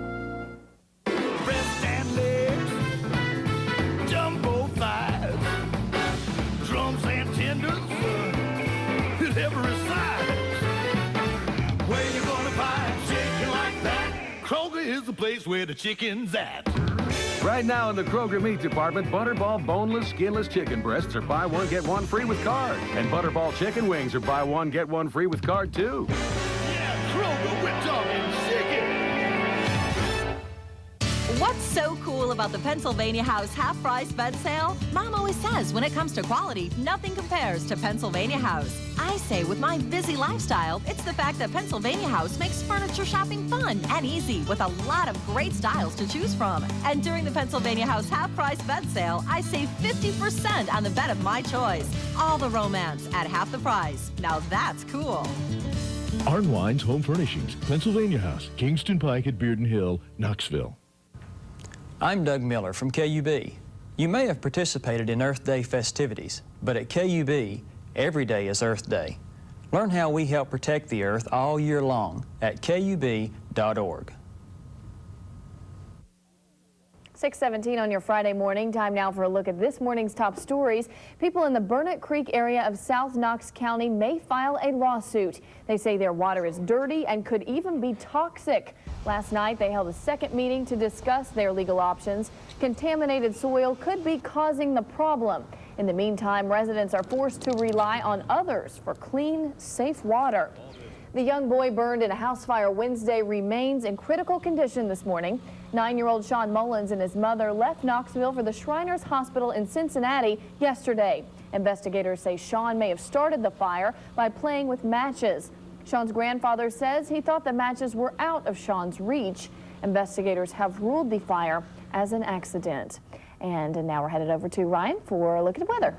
The place where the chicken's at. Right now in the Kroger meat department, Butterball boneless, skinless chicken breasts are buy one, get one free with card. And Butterball chicken wings are buy one, get one free with card, too. Yeah, Kroger, we're talking chicken. What's so cool about the Pennsylvania House half-price bed sale? Mom always says when it comes to quality, nothing compares to Pennsylvania House. I say with my busy lifestyle, it's the fact that Pennsylvania House makes furniture shopping fun and easy with a lot of great styles to choose from. And during the Pennsylvania House half-price bed sale, I save 50% on the bed of my choice. All the romance at half the price. Now that's cool. Arnwine's Home Furnishings, Pennsylvania House, Kingston Pike at Bearden Hill, Knoxville. I'm Doug Miller from KUB. You may have participated in Earth Day festivities, but at KUB, every day is Earth Day. Learn how we help protect the Earth all year long at KUB.org. 6:17 on your Friday morning. Time now for a look at this morning's top stories. People in the Burnett Creek area of South Knox County may file a lawsuit. They say their water is dirty and could even be toxic. Last night, they held a second meeting to discuss their legal options. Contaminated soil could be causing the problem. In the meantime, residents are forced to rely on others for clean, safe water. The young boy burned in a house fire Wednesday remains in critical condition this morning. 9-year-old Sean Mullins and his mother left Knoxville for the Shriners Hospital in Cincinnati yesterday. Investigators say Sean may have started the fire by playing with matches. Sean's grandfather says he thought the matches were out of Sean's reach. Investigators have ruled the fire as an accident. And now we're headed over to Ryan for a look at the weather.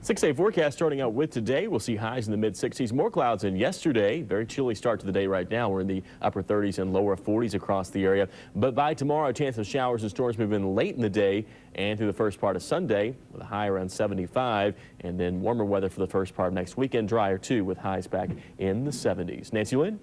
6-day forecast starting out with today. We'll see highs in the mid-60s, more clouds than yesterday. Very chilly start to the day right now. We're in the upper 30s and lower 40s across the area. But by tomorrow, a chance of showers and storms move in late in the day and through the first part of Sunday with a high around 75. And then warmer weather for the first part of next weekend. Drier, too, with highs back in the 70s. Nancy-Lynne?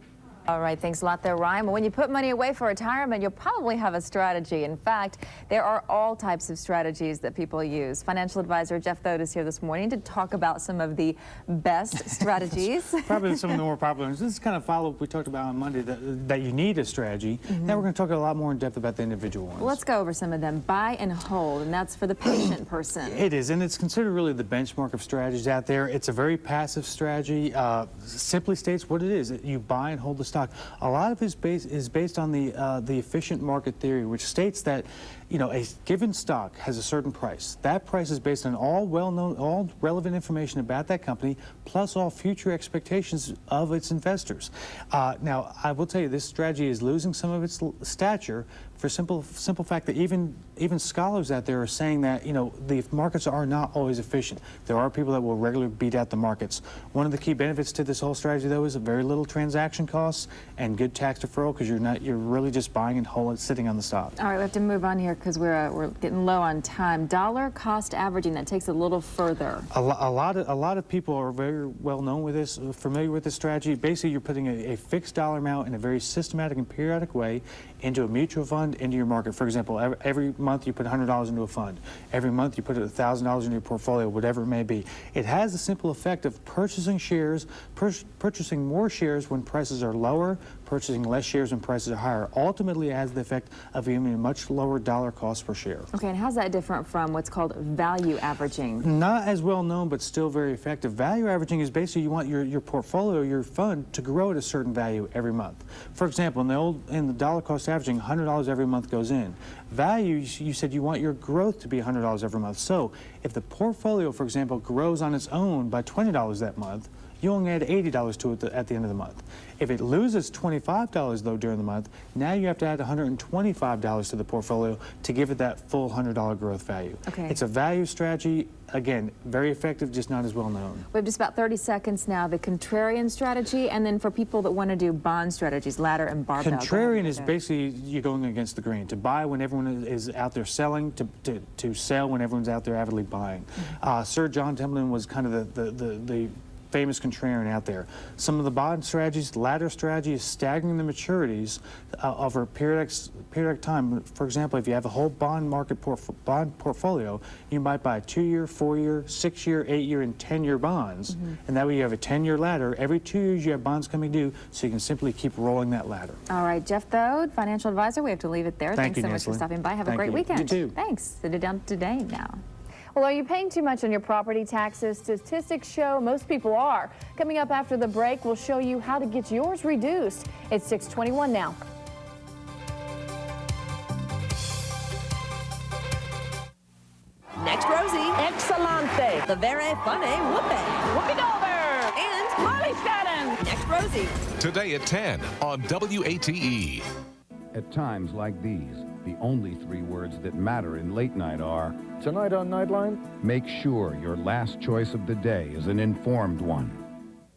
All right, thanks a lot there, Ryan. But when you put money away for retirement, you'll probably have a strategy. In fact, there are all types of strategies that people use. Financial advisor Jeff Thode is here this morning to talk about some of the best strategies. Probably some of the more popular ones. This is kind of follow up we talked about on Monday, that you need a strategy. Now we're going to talk a lot more in depth about the individual ones. Well, let's go over some of them. Buy and hold, and that's for the patient person. It is, and it's considered really the benchmark of strategies out there. It's a very passive strategy. Simply states what it is. You buy and hold the stock. A lot of it is based on the efficient market theory, which states that, you know, a given stock has a certain price. That price is based on all well-known, all relevant information about that company, plus all future expectations of its investors. Now, I will tell you, this strategy is losing some of its stature for simple fact that even scholars out there are saying that, you know, the markets are not always efficient. There are people that will regularly beat out the markets. One of the key benefits to this whole strategy, though, is very little transaction costs and good tax deferral, because you're really just buying and holding, sitting on the stock. All right, we have to move on here. because we're getting low on time. Dollar cost averaging, that takes a little further. A lot of people are very well known with this, familiar with this strategy. Basically, you're putting a fixed dollar amount in a very systematic and periodic way into a mutual fund, into your market. For example, every month you put $100 into a fund. Every month you put $1,000 into your portfolio, whatever it may be. It has the simple effect of purchasing shares, purchasing more shares when prices are lower, purchasing less shares when prices are higher. Ultimately, it has the effect of giving a much lower dollar cost per share. Okay, and how's that different from what's called value averaging? Not as well known, but still very effective. Value averaging is basically you want your portfolio, your fund, to grow at a certain value every month. For example, in the dollar cost averaging, $100 every month goes in. Value, you said you want your growth to be $100 every month. So if the portfolio, for example, grows on its own by $20 that month, you only add $80 to it at the end of the month. If it loses $25 though during the month, now you have to add $125 to the portfolio to give it that full $100 growth value. Okay. It's a value strategy, again, very effective, just not as well known. We have just about 30 seconds now. The contrarian strategy, and then for people that want to do bond strategies, ladder and barbell. Contrarian is basically you're going against the grain. To buy when everyone is out there selling, to sell when everyone's out there avidly buying. Sir John Templeton was kind of the famous contrarian out there. Some of the bond strategies, ladder strategy, is staggering the maturities over a periodic time. For example, if you have a whole bond portfolio, you might buy 2-year, 4-year, 6-year, 8-year, and 10-year bonds. And that way you have a 10-year ladder. Every 2 years you have bonds coming due, so you can simply keep rolling that ladder. All right, Jeff Thode, financial advisor. We have to leave it there. Thanks so much Nancy-Lynne. for stopping by. Have a Thank great you. weekend. You too. Thanks. Sit it down today now. Well, are you paying too much on your property taxes? Statistics show most people are. Coming up after the break, we'll show you how to get yours reduced. It's 6:21 now. Next, Rosie. Excellente. The very funny Whoopi. Whoopi Goldberg. And Molly Shannon. Next, Rosie. Today at 10 on WATE. At times like these, the only 3 words that matter in late night are, tonight on Nightline, make sure your last choice of the day is an informed one.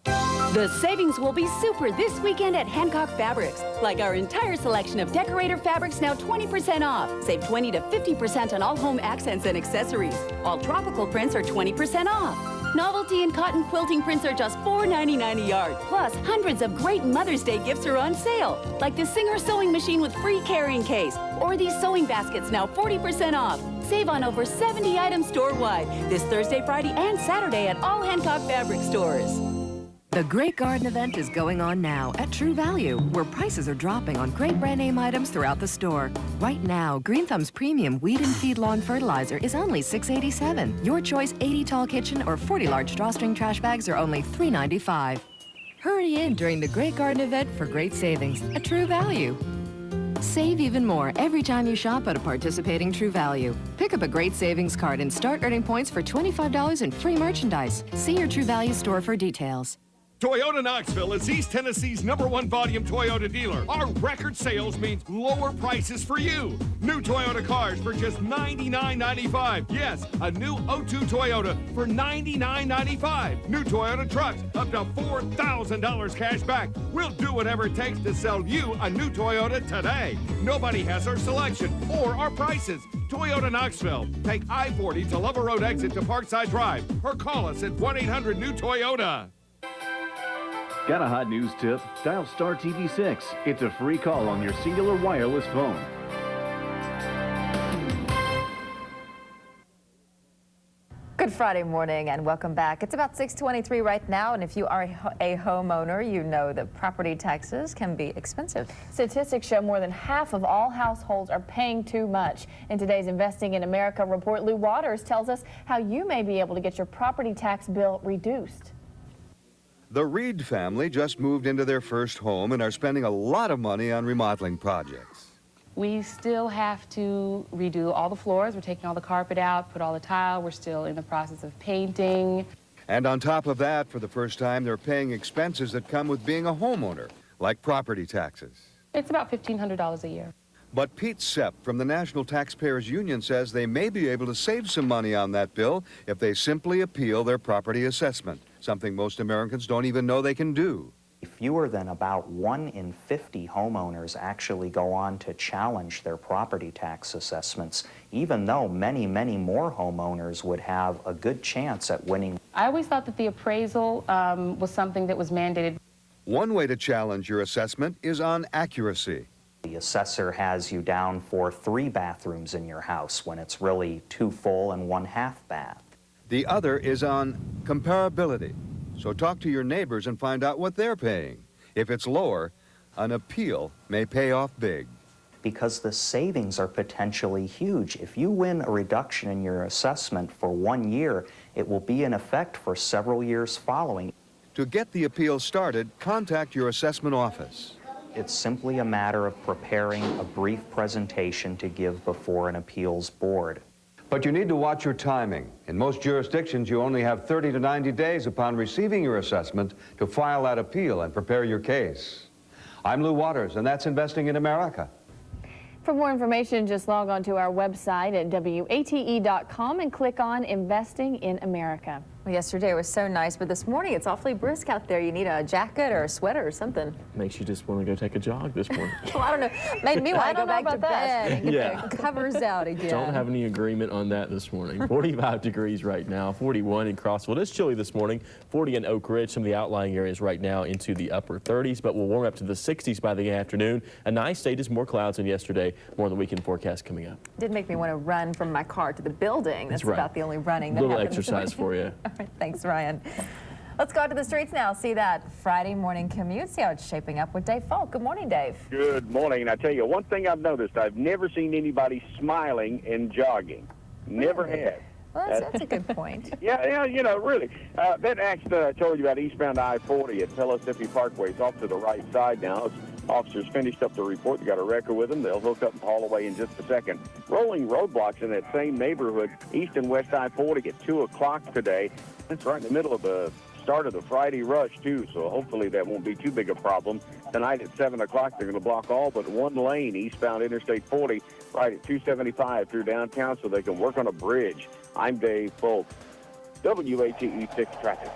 The savings will be super this weekend at Hancock Fabrics. Like our entire selection of decorator fabrics now 20% off. Save 20 to 50% on all home accents and accessories. All tropical prints are 20% off. Novelty and cotton quilting prints are just $4.99 a yard. Plus, hundreds of great Mother's Day gifts are on sale. Like the Singer sewing machine with free carrying case. Or these sewing baskets now 40% off. Save on over 70 items store-wide. This Thursday, Friday, and Saturday at all Hancock Fabric stores. The Great Garden event is going on now at True Value, where prices are dropping on great brand name items throughout the store. Right now, Green Thumb's premium weed and feed lawn fertilizer is only $6.87. Your choice 80 tall kitchen or 40 large drawstring trash bags are only $3.95. Hurry in during the Great Garden event for great savings at True Value. Save even more every time you shop at a participating True Value. Pick up a great savings card and start earning points for $25 in free merchandise. See your True Value store for details. Toyota Knoxville is East Tennessee's #1 volume Toyota dealer. Our record sales means lower prices for you. New Toyota cars for just $99.95. Yes, a new '02 Toyota for $99.95. New Toyota trucks up to $4,000 cash back. We'll do whatever it takes to sell you a new Toyota today. Nobody has our selection or our prices. Toyota Knoxville. Take I-40 to Lover Road exit to Parkside Drive or call us at 1-800-NEW-TOYOTA. Got a hot news tip? Dial Star TV6. It's a free call on your singular wireless phone. Good Friday morning and welcome back. It's about 6:23 right now, and if you are a homeowner, you know that property taxes can be expensive. Statistics show more than half of all households are paying too much. In today's Investing in America report, Lou Walters tells us how you may be able to get your property tax bill reduced. The Reed family just moved into their first home and are spending a lot of money on remodeling projects. We still have to redo all the floors. We're taking all the carpet out, put all the tile. We're still in the process of painting. And on top of that, for the first time, they're paying expenses that come with being a homeowner, like property taxes. It's about $1,500 a year. But Pete Sepp from the National Taxpayers Union says they may be able to save some money on that bill if they simply appeal their property assessment, something most Americans don't even know they can do. Fewer than about 1 in 50 homeowners actually go on to challenge their property tax assessments, even though many, many more homeowners would have a good chance at winning. I always thought that the appraisal was something that was mandated. One way to challenge your assessment is on accuracy. The assessor has you down for 3 bathrooms in your house when it's really 2 full and 1 half bath. The other is on comparability. So talk to your neighbors and find out what they're paying. If it's lower, an appeal may pay off big. Because the savings are potentially huge. If you win a reduction in your assessment for 1 year, it will be in effect for several years following. To get the appeal started, contact your assessment office. It's simply a matter of preparing a brief presentation to give before an appeals board. But you need to watch your timing. In most jurisdictions, you only have 30 to 90 days upon receiving your assessment to file that appeal and prepare your case. I'm Lou Waters, and that's Investing in America. For more information, just log on to our website at WATE.com and click on Investing in America. Well, yesterday was so nice, but this morning it's awfully brisk out there. You need a jacket or a sweater or something. Makes you just want to go take a jog this morning. Well, I don't know. Made me want to go back to bed and get Yeah. the covers out again. Don't have any agreement on that this morning. 45 degrees right now, 41 in Crossville. It's chilly this morning, 40 in Oak Ridge. Some of the outlying areas right now into the upper 30s, but we'll warm up to the 60s by the afternoon. A nice day, just more clouds than yesterday. More on the weekend forecast coming up. Did make me want to run from my car to the building. That's right. about the only running that Little happens. exercise for you. All right, thanks, Ryan. Let's go out to the streets now. See that Friday morning commute. See how it's shaping up with Dave Falk. Good morning, Dave. Good morning. And I tell you, one thing I've noticed, I've never seen anybody smiling and jogging. Never have. Well, that's a good point. Yeah, you know, really. That accident I told you about eastbound I-40 at Pellissippi Parkway is off to the right side now. Officers finished up the report. They got a record with them. They'll hook up and haul away in just a second. Rolling roadblocks in that same neighborhood, east and west I-40 at 2 o'clock today. That's right in the middle of the start of the Friday rush, too, so hopefully that won't be too big a problem. Tonight at 7 o'clock, they're going to block all but one lane eastbound Interstate 40 right at 275 through downtown so they can work on a bridge. I'm Dave Folk, WATE 6 Traffic.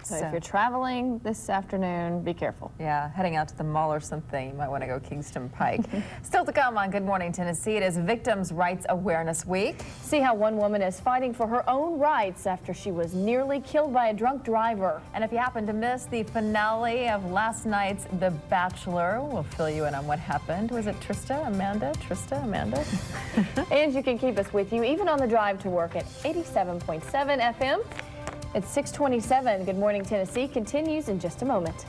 So if you're traveling this afternoon, be careful. Yeah, heading out to the mall or something, you might want to go Kingston Pike. Still to come on Good Morning Tennessee, it is Victims' Rights Awareness Week. See how one woman is fighting for her own rights after she was nearly killed by a drunk driver. And if you happen to miss the finale of last night's The Bachelor, we'll fill you in on what happened. Was it Trista, Amanda? And you can keep us with you even on the drive to work at 87.7 FM. It's 6:27. Good Morning Tennessee continues in just a moment.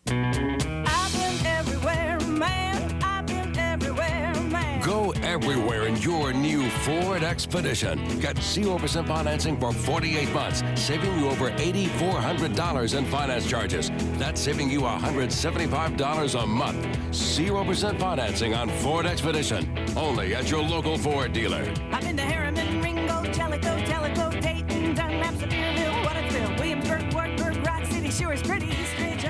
I've been everywhere, man. I've been everywhere, man. Go everywhere in your new Ford Expedition. Get 0% financing for 48 months, saving you over $8,400 in finance charges. That's saving you $175 a month. 0% financing on Ford Expedition. Only at your local Ford dealer. I've been to Harriman, Ringo, Jellicoe, Dayton, Dunlap, Sevierville, Waterville, Williamsburg, Wartburg, Rock City, sure is pretty, East Ridge,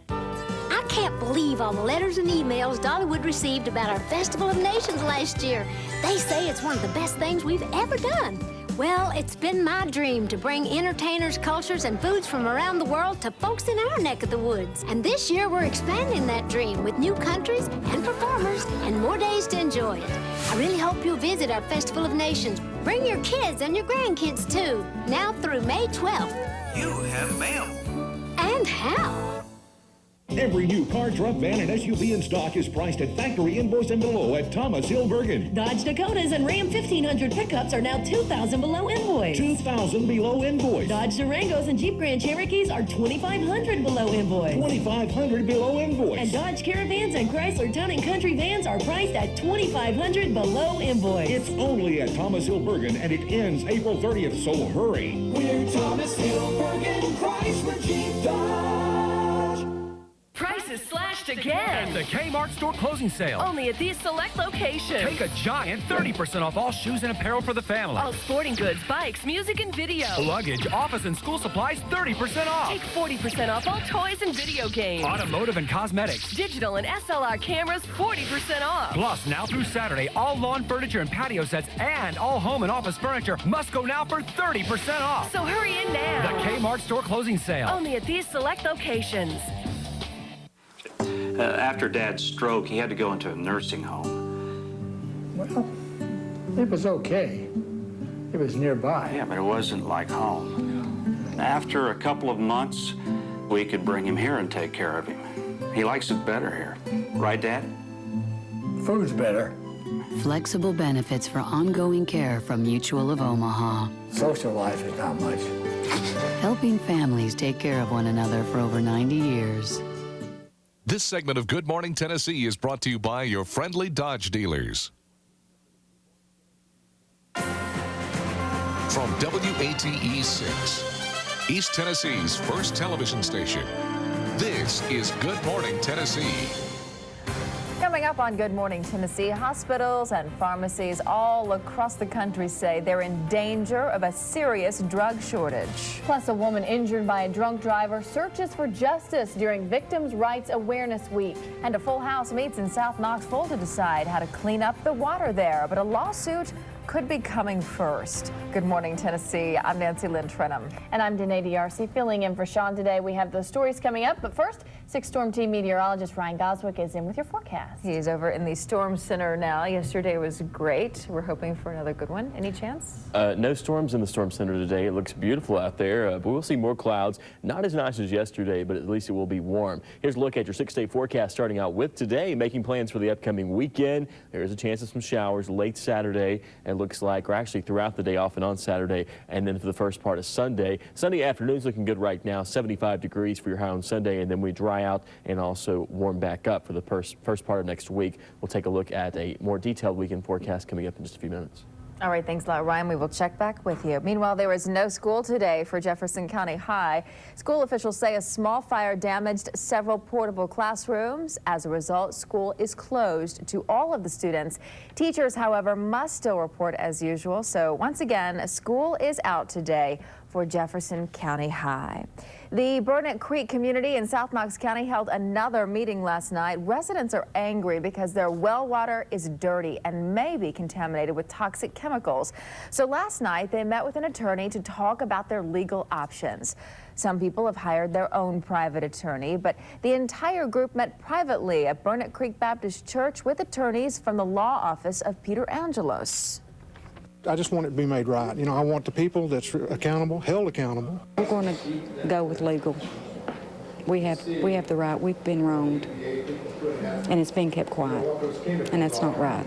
I can't believe all the letters and emails Dollywood received about our Festival of Nations last year. They say it's one of the best things we've ever done. Well, it's been my dream to bring entertainers, cultures, and foods from around the world to folks in our neck of the woods. And this year, we're expanding that dream with new countries and performers and more days to enjoy it. I really hope you'll visit our Festival of Nations. Bring your kids and your grandkids, too, now through May 12th. You have mail. And how? Every new car, truck, van, and SUV in stock is priced at factory invoice and below at Thomas Hill Bergen. Dodge Dakotas and Ram 1500 pickups are now $2,000 below invoice. $2,000 below invoice. Dodge Durangos and Jeep Grand Cherokees are $2,500 below invoice. $2,500 below invoice. And Dodge Caravans and Chrysler Town and Country vans are priced at $2,500 below invoice. It's only at Thomas Hill Bergen, and it ends April 30th, so hurry. We're Thomas Hill Bergen, Chrysler, Jeep, Dodge. Prices slashed again. It's the Kmart store closing sale. Only at these select locations. Take a giant 30% off all shoes and apparel for the family. All sporting goods, bikes, music, and video. Luggage, office, and school supplies 30% off. Take 40% off all toys and video games. Automotive and cosmetics. Digital and SLR cameras 40% off. Plus, now through Saturday, all lawn furniture and patio sets and all home and office furniture must go now for 30% off. So hurry in now. The Kmart store closing sale. Only at these select locations. After Dad's stroke, he had to go into a nursing home. Well, it was okay. It was nearby. Yeah, but it wasn't like home. After a couple of months, we could bring him here and take care of him. He likes it better here. Right, Dad? Food's better. Flexible benefits for ongoing care from Mutual of Omaha. Social life is not much. Helping families take care of one another for over 90 years. This segment of Good Morning Tennessee is brought to you by your friendly Dodge dealers. From WATE 6, East Tennessee's first television station, this is Good Morning Tennessee. Coming up on Good Morning Tennessee, hospitals and pharmacies all across the country say they're in danger of a serious drug shortage. Plus, a woman injured by a drunk driver searches for justice during Victims' Rights Awareness Week. And a full house meets in South Knoxville to decide how to clean up the water there. But a lawsuit could be coming first. Good Morning Tennessee, I'm Nancy-Lynne Trenum. And I'm Danae D'Arcy filling in for Sean today. We have the stories coming up, but first, 6 Storm Team meteorologist Ryan Goswick is in with your forecast. He's over in the Storm Center now. Yesterday was great. We're hoping for another good one. Any chance? No storms in the Storm Center today. It looks beautiful out there, but we'll see more clouds. Not as nice as yesterday, but at least it will be warm. Here's a look at your 6-day forecast starting out with today, making plans for the upcoming weekend. There is a chance of some showers late Saturday. It looks like, or actually throughout the day, off and on Saturday, and then for the first part of Sunday. Sunday afternoon's looking good right now, 75 degrees for your high on Sunday, and then we dry out and also warm back up for the first part of next week. We'll take a look at a more detailed weekend forecast coming up in just a few minutes. All right, thanks a lot, Ryan. We will check back with you. Meanwhile, there was no school today for Jefferson County High. School officials say a small fire damaged several portable classrooms. As a result, school is closed to all of the students. Teachers, however, must still report as usual. So once again, school is out today for Jefferson County High. The Burnett Creek community in South Knox County held another meeting last night. Residents are angry because their well water is dirty and may be contaminated with toxic chemicals. So last night they met with an attorney to talk about their legal options. Some people have hired their own private attorney, but the entire group met privately at Burnett Creek Baptist Church with attorneys from the law office of Peter Angelos. I just want it to be made right. You know, I want the people that's accountable, held accountable. We're going to go with legal. We have the right. We've been wronged, and it's been kept quiet, and that's not right.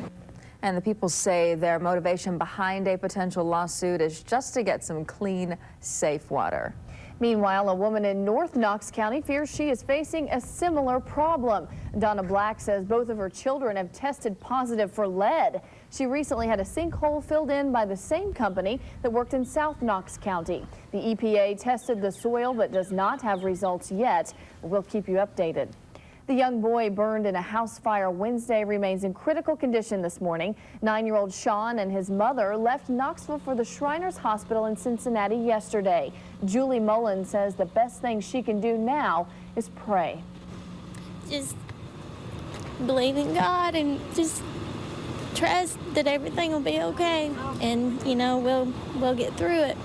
And the people say their motivation behind a potential lawsuit is just to get some clean, safe water. Meanwhile, a woman in North Knox County fears she is facing a similar problem. Donna Black says both of her children have tested positive for lead. She recently had a sinkhole filled in by the same company that worked in South Knox County. The EPA tested the soil but does not have results yet. We'll keep you updated. The young boy burned in a house fire Wednesday remains in critical condition this morning. 9-year-old Sean and his mother left Knoxville for the Shriners Hospital in Cincinnati yesterday. Julie Mullen says the best thing she can do now is pray. Just believe in God and just trust that everything will be okay, and you know we'll get through it.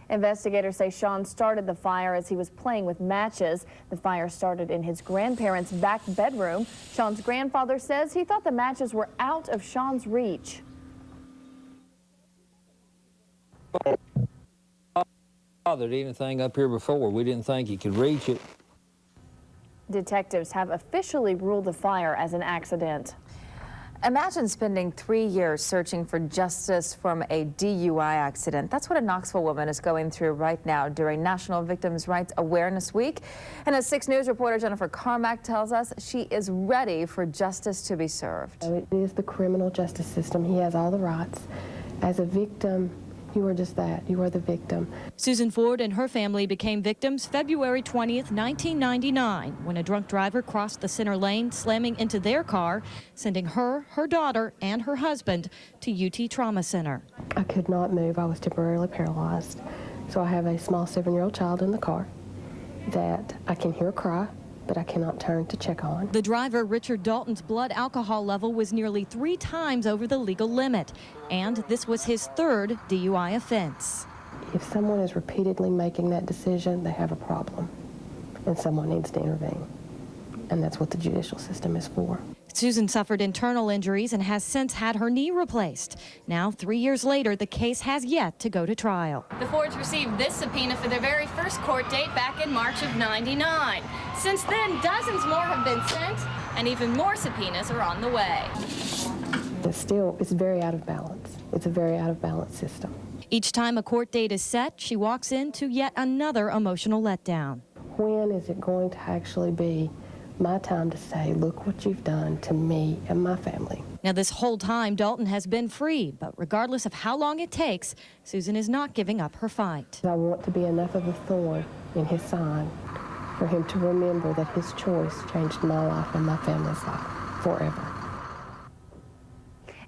Investigators say Sean started the fire as he was playing with matches. The fire started in his grandparents' back bedroom. Sean's grandfather says he thought the matches were out of Sean's reach. Bothered anything up here before. We didn't think he could reach it. Detectives have officially ruled the fire as an accident. Imagine spending 3 years searching for justice from a DUI accident. That's what a Knoxville woman is going through right now during National Victims' Rights Awareness Week. And as 6 News reporter Jennifer Carmack tells us, she is ready for justice to be served. It is the criminal justice system. He has all the rights. As a victim, You are just that. You are the victim. Susan Ford and her family became victims February 20th, 1999, when a drunk driver crossed the center lane, slamming into their car, sending her, her daughter, and her husband to UT Trauma Center. I could not move. I was temporarily paralyzed. So I have a small 7-year-old child in the car that I can hear cry, but I cannot turn to check on. The driver, Richard Dalton's blood alcohol level was nearly 3 times over the legal limit, and this was his 3rd DUI offense. If someone is repeatedly making that decision, they have a problem, and someone needs to intervene, and that's what the judicial system is for. Susan suffered internal injuries and has since had her knee replaced. Now, 3 years later, the case has yet to go to trial. The Fords received this subpoena for their very first court date back in March of '99. Since then, dozens more have been sent, and even more subpoenas are on the way. It's very out of balance. It's a very out of balance system. Each time a court date is set, she walks into yet another emotional letdown. When is it going to actually be my time to say, look what you've done to me and my family? Now, this whole time, Dalton has been free, but regardless of how long it takes, Susan is not giving up her fight. I want to be enough of a thorn in his side for him to remember that his choice changed my life and my family's life forever.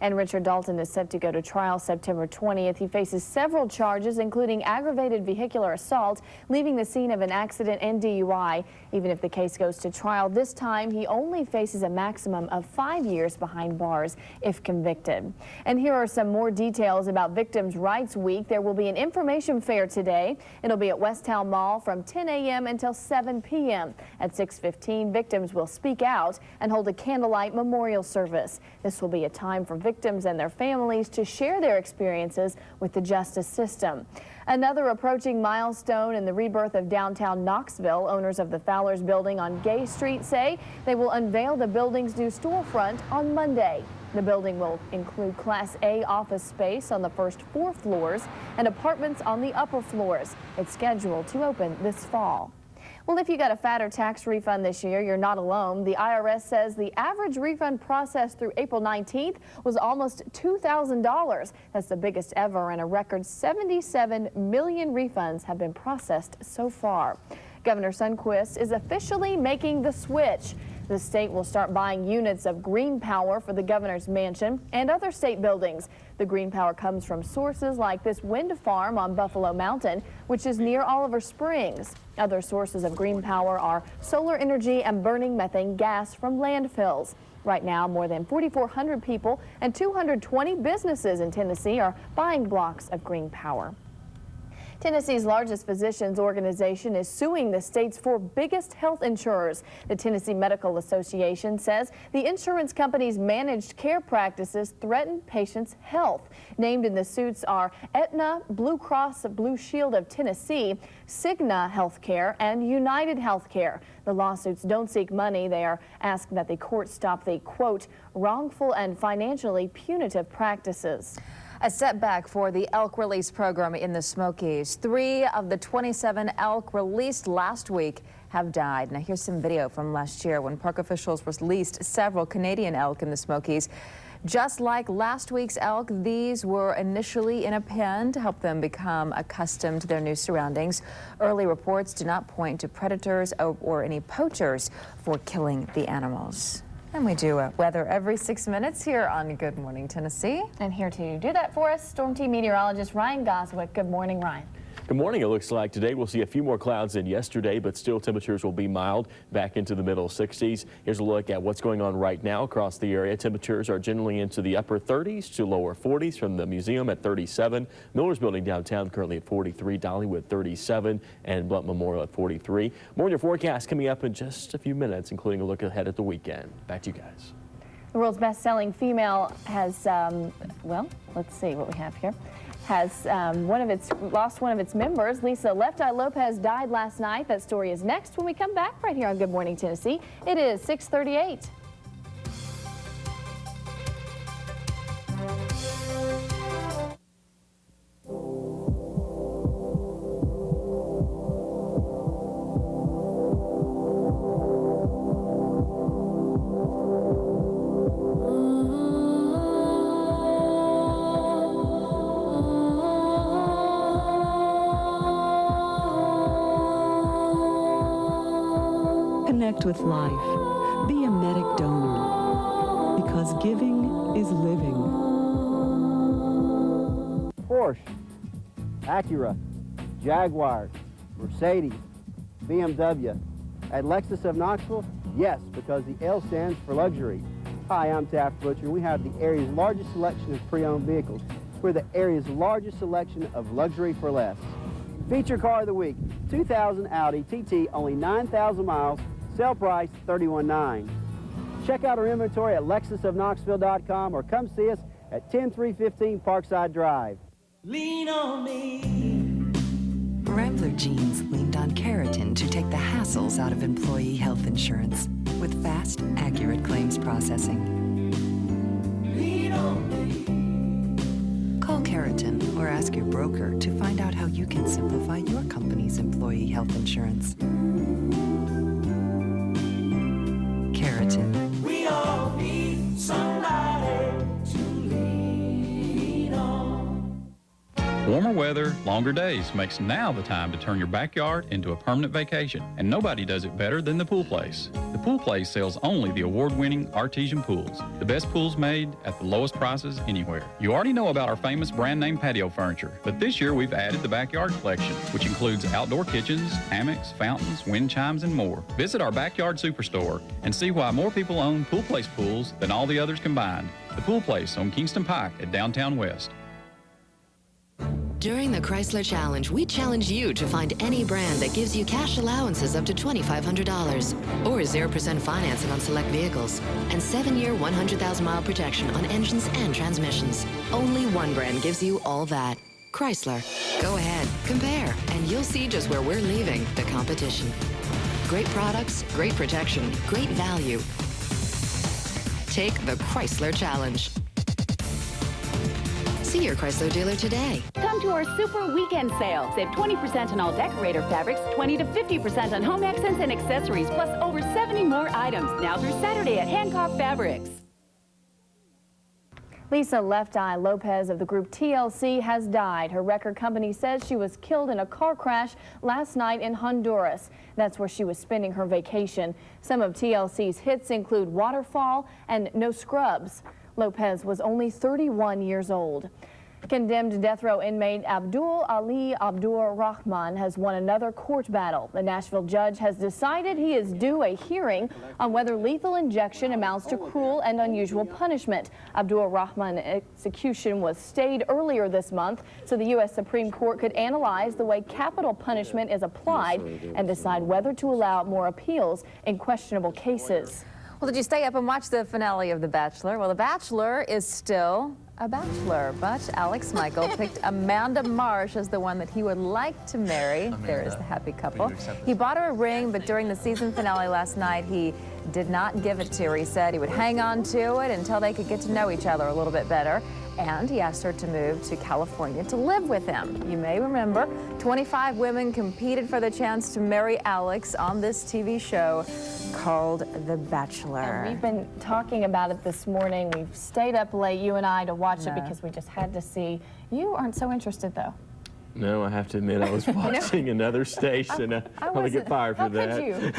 And Richard Dalton is set to go to trial September 20th. He faces several charges, including aggravated vehicular assault, leaving the scene of an accident, and DUI. Even if the case goes to trial this time, he only faces a maximum of 5 years behind bars if convicted. And here are some more details about Victims' Rights Week. There will be an information fair today. It'll be at Westtown Mall from 10 a.m. until 7 p.m. At 6:15, victims will speak out and hold a candlelight memorial service. This will be a time for victims and their families to share their experiences with the justice system. Another approaching milestone in the rebirth of downtown Knoxville. Owners of the Fowler's building on Gay Street say they will unveil the building's new storefront on Monday. The building will include Class A office space on the first 4 floors and apartments on the upper floors. It's scheduled to open this fall. Well, if you got a fatter tax refund this year, you're not alone. The IRS says the average refund processed through April 19th was almost $2,000. That's the biggest ever, and a record 77 million refunds have been processed so far. Governor Sundquist is officially making the switch. The state will start buying units of green power for the governor's mansion and other state buildings. The green power comes from sources like this wind farm on Buffalo Mountain, which is near Oliver Springs. Other sources of green power are solar energy and burning methane gas from landfills. Right now, more than 4,400 people and 220 businesses in Tennessee are buying blocks of green power. Tennessee's largest physicians organization is suing the state's 4 biggest health insurers. The Tennessee Medical Association says the insurance company's managed care practices threaten patients' health. Named in the suits are Aetna, Blue Cross Blue Shield of Tennessee, Cigna Healthcare, and United Healthcare. The lawsuits don't seek money. They are asking that the court stop the, quote, wrongful and financially punitive practices. A setback for the elk release program in the Smokies. 3 of the 27 elk released last week have died. Now here's some video from last year when park officials released several Canadian elk in the Smokies. Just like last week's elk, these were initially in a pen to help them become accustomed to their new surroundings. Early reports do not point to predators or any poachers for killing the animals. And we do weather every 6 minutes here on Good Morning Tennessee. And here to do that for us, Storm Team meteorologist Ryan Goswick. Good morning, Ryan. Good morning. It looks like today we'll see a few more clouds than yesterday, but still temperatures will be mild, back into the middle 60s. Here's a look at what's going on right now across the area. Temperatures are generally into the upper 30s to lower 40s, from the museum at 37, Miller's Building downtown currently at 43, Dollywood 37, and Blunt Memorial at 43. More in your forecast coming up in just a few minutes, including a look ahead at the weekend. Back to you guys. The world's best-selling female has, well, let's see what we have here. Has lost one of its members. Lisa Left Eye Lopez died last night. That story is next when we come back right here on Good Morning Tennessee. It is 6:38. Connect with life. Be a medic donor. Because giving is living. Porsche, Acura, Jaguar, Mercedes, BMW. At Lexus of Knoxville, yes, because the L stands for luxury. Hi, I'm Taft Butcher, and we have the area's largest selection of pre-owned vehicles. We're the area's largest selection of luxury for less. Feature car of the week, 2000 Audi TT, only 9,000 miles, sale price $31,900. Check out our inventory at lexusofknoxville.com or come see us at 10315 Parkside Drive. Lean on me. Rambler Jeans leaned on keratin to take the hassles out of employee health insurance with fast, accurate claims processing. Lean on me. Call Keratin or ask your broker to find out how you can simplify your company's employee health insurance. Keratin. We all need somebody to lean on. Warmer weather, longer days makes now the time to turn your backyard into a permanent vacation, and nobody does it better than the Pool Place. The Pool Place sells only the award-winning artesian pools, the best pools made at the lowest prices anywhere. You already know about our famous brand name patio furniture, but this year we've added the backyard collection, which includes outdoor kitchens, hammocks, fountains, wind chimes, and more. Visit our backyard superstore and see why more people own Pool Place pools than all the others combined. The Pool Place on Kingston Pike at Downtown West. During the Chrysler Challenge, we challenge you to find any brand that gives you cash allowances up to $2,500 or 0% financing on select vehicles and 7-year 100,000-mile protection on engines and transmissions. Only one brand gives you all that. Chrysler. Go ahead, compare, and you'll see just where we're leaving the competition. Great products, great protection, great value. Take the Chrysler Challenge. See your Chrysler dealer today. Come to our Super Weekend Sale. Save 20% on all decorator fabrics, 20 to 50% on home accents and accessories, plus over 70 more items. Now through Saturday at Hancock Fabrics. Lisa Left Eye Lopez of the group TLC has died. Her record company says she was killed in a car crash last night in Honduras. That's where she was spending her vacation. Some of TLC's hits include Waterfall and No Scrubs. Lopez was only 31 years old. Condemned death row inmate Abdul Ali Abdur Rahman has won another court battle. The Nashville judge has decided he is due a hearing on whether lethal injection amounts to cruel and unusual punishment. Abdur Rahman's execution was stayed earlier this month so the U.S. Supreme Court could analyze the way capital punishment is applied and decide whether to allow more appeals in questionable cases. Well, did you stay up and watch the finale of The Bachelor? Well, The Bachelor is still a bachelor, but Alex Michael picked Amanda Marsh as the one that he would like to marry. There is the happy couple. He bought her a ring, but during the season finale last night, he did not give it to her. He said he would hang on to it until they could get to know each other a little bit better. And he asked her to move to California to live with him. You may remember 25 women competed for the chance to marry Alex on this TV show called The Bachelor. And we've been talking about it this morning. We've stayed up late, you and I, to watch it because we just had to see. You aren't so interested, though. No, I have to admit I was watching another station. I'm going to get fired for that. How could you?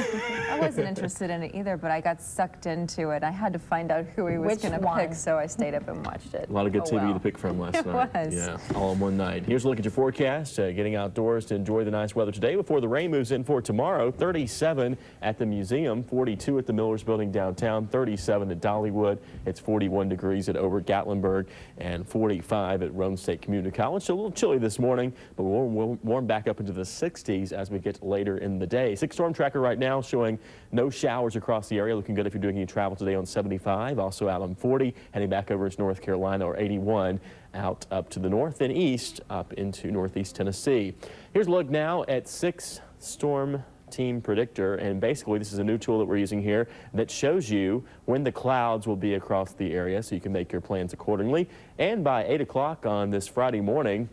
I wasn't interested in it either, but I got sucked into it. I had to find out who he was going to pick, so I stayed up and watched it. A lot of good TV to pick from last night. It was. Yeah, all in one night. Here's a look at your forecast. Getting outdoors to enjoy the nice weather today before the rain moves in for tomorrow. 37 at the museum, 42 at the Millers Building downtown, 37 at Dollywood. It's 41 degrees at Over Gatlinburg and 45 at Rome State Community College. So a little chilly this morning, but we'll warm back up into the 60s as we get later in the day. 6 storm tracker right now showing no showers across the area. Looking good if you're doing any travel today on 75. Also out on 40, heading back over to North Carolina, or 81 out up to the north and east up into northeast Tennessee. Here's a look now at 6 storm team predictor, and basically this is a new tool that we're using here that shows you when the clouds will be across the area so you can make your plans accordingly. And by 8 o'clock on this Friday morning,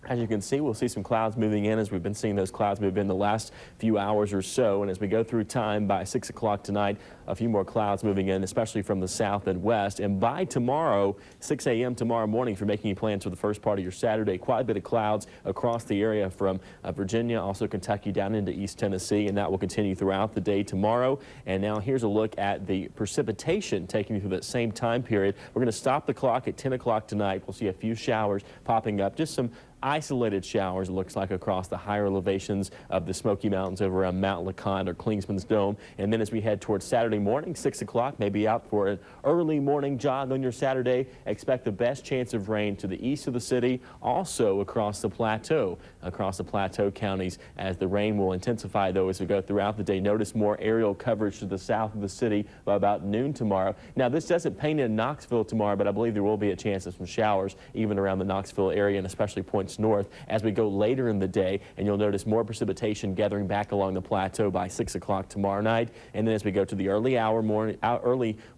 As you can see, we'll see some clouds moving in as we've been seeing those clouds move in the last few hours or so. And as we go through time, by 6 o'clock tonight, a few more clouds moving in, especially from the south and west. And by tomorrow, 6 a.m. tomorrow morning, if you're making plans for the first part of your Saturday, quite a bit of clouds across the area from Virginia, also Kentucky, down into East Tennessee. And that will continue throughout the day tomorrow. And now here's a look at the precipitation taking you through that same time period. We're going to stop the clock at 10 o'clock tonight. We'll see a few showers popping up, just some isolated showers, it looks like, across the higher elevations of the Smoky Mountains over around Mount LeConte or Klingsman's Dome. And then as we head towards Saturday morning, 6 o'clock, maybe out for an early morning jog on your Saturday. Expect the best chance of rain to the east of the city, also across the plateau counties, as the rain will intensify, though, as we go throughout the day. Notice more aerial coverage to the south of the city by about noon tomorrow. Now, this doesn't paint in Knoxville tomorrow, but I believe there will be a chance of some showers even around the Knoxville area, and especially points north as we go later in the day. And you'll notice more precipitation gathering back along the plateau by 6 o'clock tomorrow night. And then as we go to the early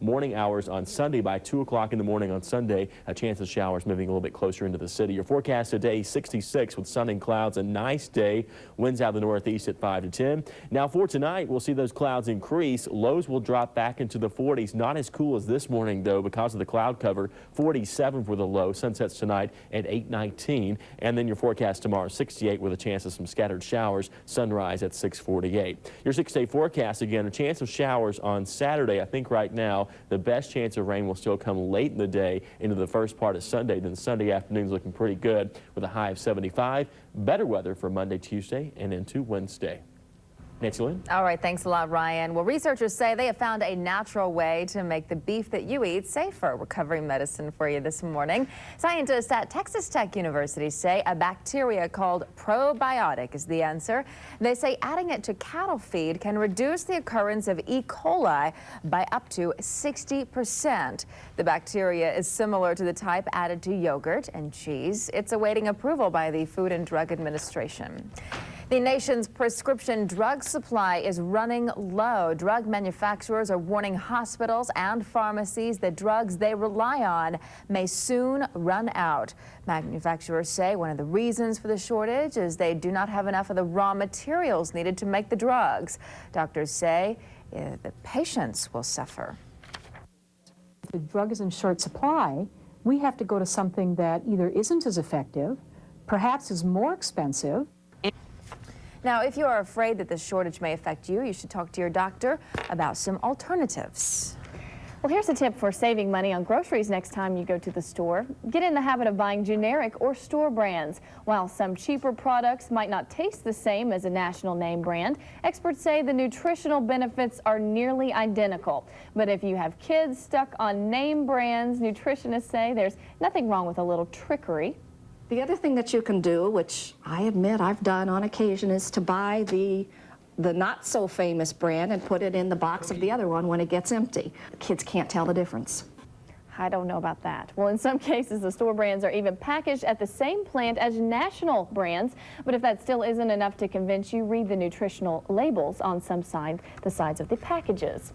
morning hours on Sunday, by 2 o'clock in the morning on Sunday, a chance of showers moving a little bit closer into the city. Your forecast today, 66 with sun and clouds, a nice day. Winds out of the northeast at 5 to 10. Now for tonight, we'll see those clouds increase. Lows will drop back into the 40s. Not as cool as this morning, though, because of the cloud cover. 47 for the low. Sunsets tonight at 8:19. And then your forecast tomorrow, 68 with a chance of some scattered showers. Sunrise at 6:48. Your 6-day forecast, again, a chance of showers on Saturday. I think right now the best chance of rain will still come late in the day into the first part of Sunday. Then Sunday afternoon's looking pretty good with a high of 75. Better weather for Monday, Tuesday, and into Wednesday. Nancy-Lynne? All right, thanks a lot, Ryan. Well, researchers say they have found a natural way to make the beef that you eat safer. We're covering medicine for you this morning. Scientists at Texas Tech University say a bacteria called probiotic is the answer. They say adding it to cattle feed can reduce the occurrence of E. coli by up to 60%. The bacteria is similar to the type added to yogurt and cheese. It's awaiting approval by the Food and Drug Administration. The nation's prescription drug supply is running low. Drug manufacturers are warning hospitals and pharmacies that drugs they rely on may soon run out. Manufacturers say one of the reasons for the shortage is they do not have enough of the raw materials needed to make the drugs. Doctors say the patients will suffer. If the drug is in short supply, we have to go to something that either isn't as effective, perhaps is more expensive. Now, if you are afraid that this shortage may affect you, you should talk to your doctor about some alternatives. Well, here's a tip for saving money on groceries next time you go to the store. Get in the habit of buying generic or store brands. While some cheaper products might not taste the same as a national name brand, experts say the nutritional benefits are nearly identical. But if you have kids stuck on name brands, nutritionists say there's nothing wrong with a little trickery. The other thing that you can do, which I admit I've done on occasion, is to buy the not so famous brand and put it in the box of the other one when it gets empty. The kids can't tell the difference. I don't know about that. Well, in some cases, the store brands are even packaged at the same plant as national brands. But if that still isn't enough to convince you, read the nutritional labels on the sides of the packages.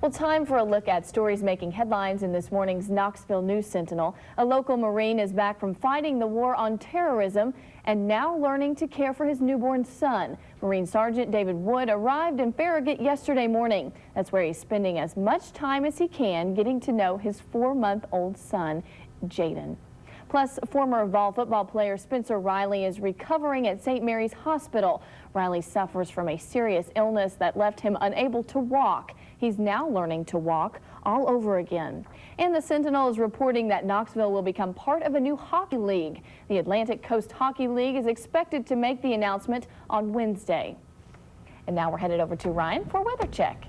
Well, time for a look at stories making headlines in this morning's Knoxville News Sentinel. A local Marine is back from fighting the war on terrorism and now learning to care for his newborn son. Marine Sergeant David Wood arrived in Farragut yesterday morning. That's where he's spending as much time as he can getting to know his 4-month-old son, Jaden. Plus, former Vol football player Spencer Riley is recovering at St. Mary's Hospital. Riley suffers from a serious illness that left him unable to walk. He's now learning to walk all over again. And the Sentinel is reporting that Knoxville will become part of a new hockey league. The Atlantic Coast Hockey League is expected to make the announcement on Wednesday. And now we're headed over to Ryan for a weather check.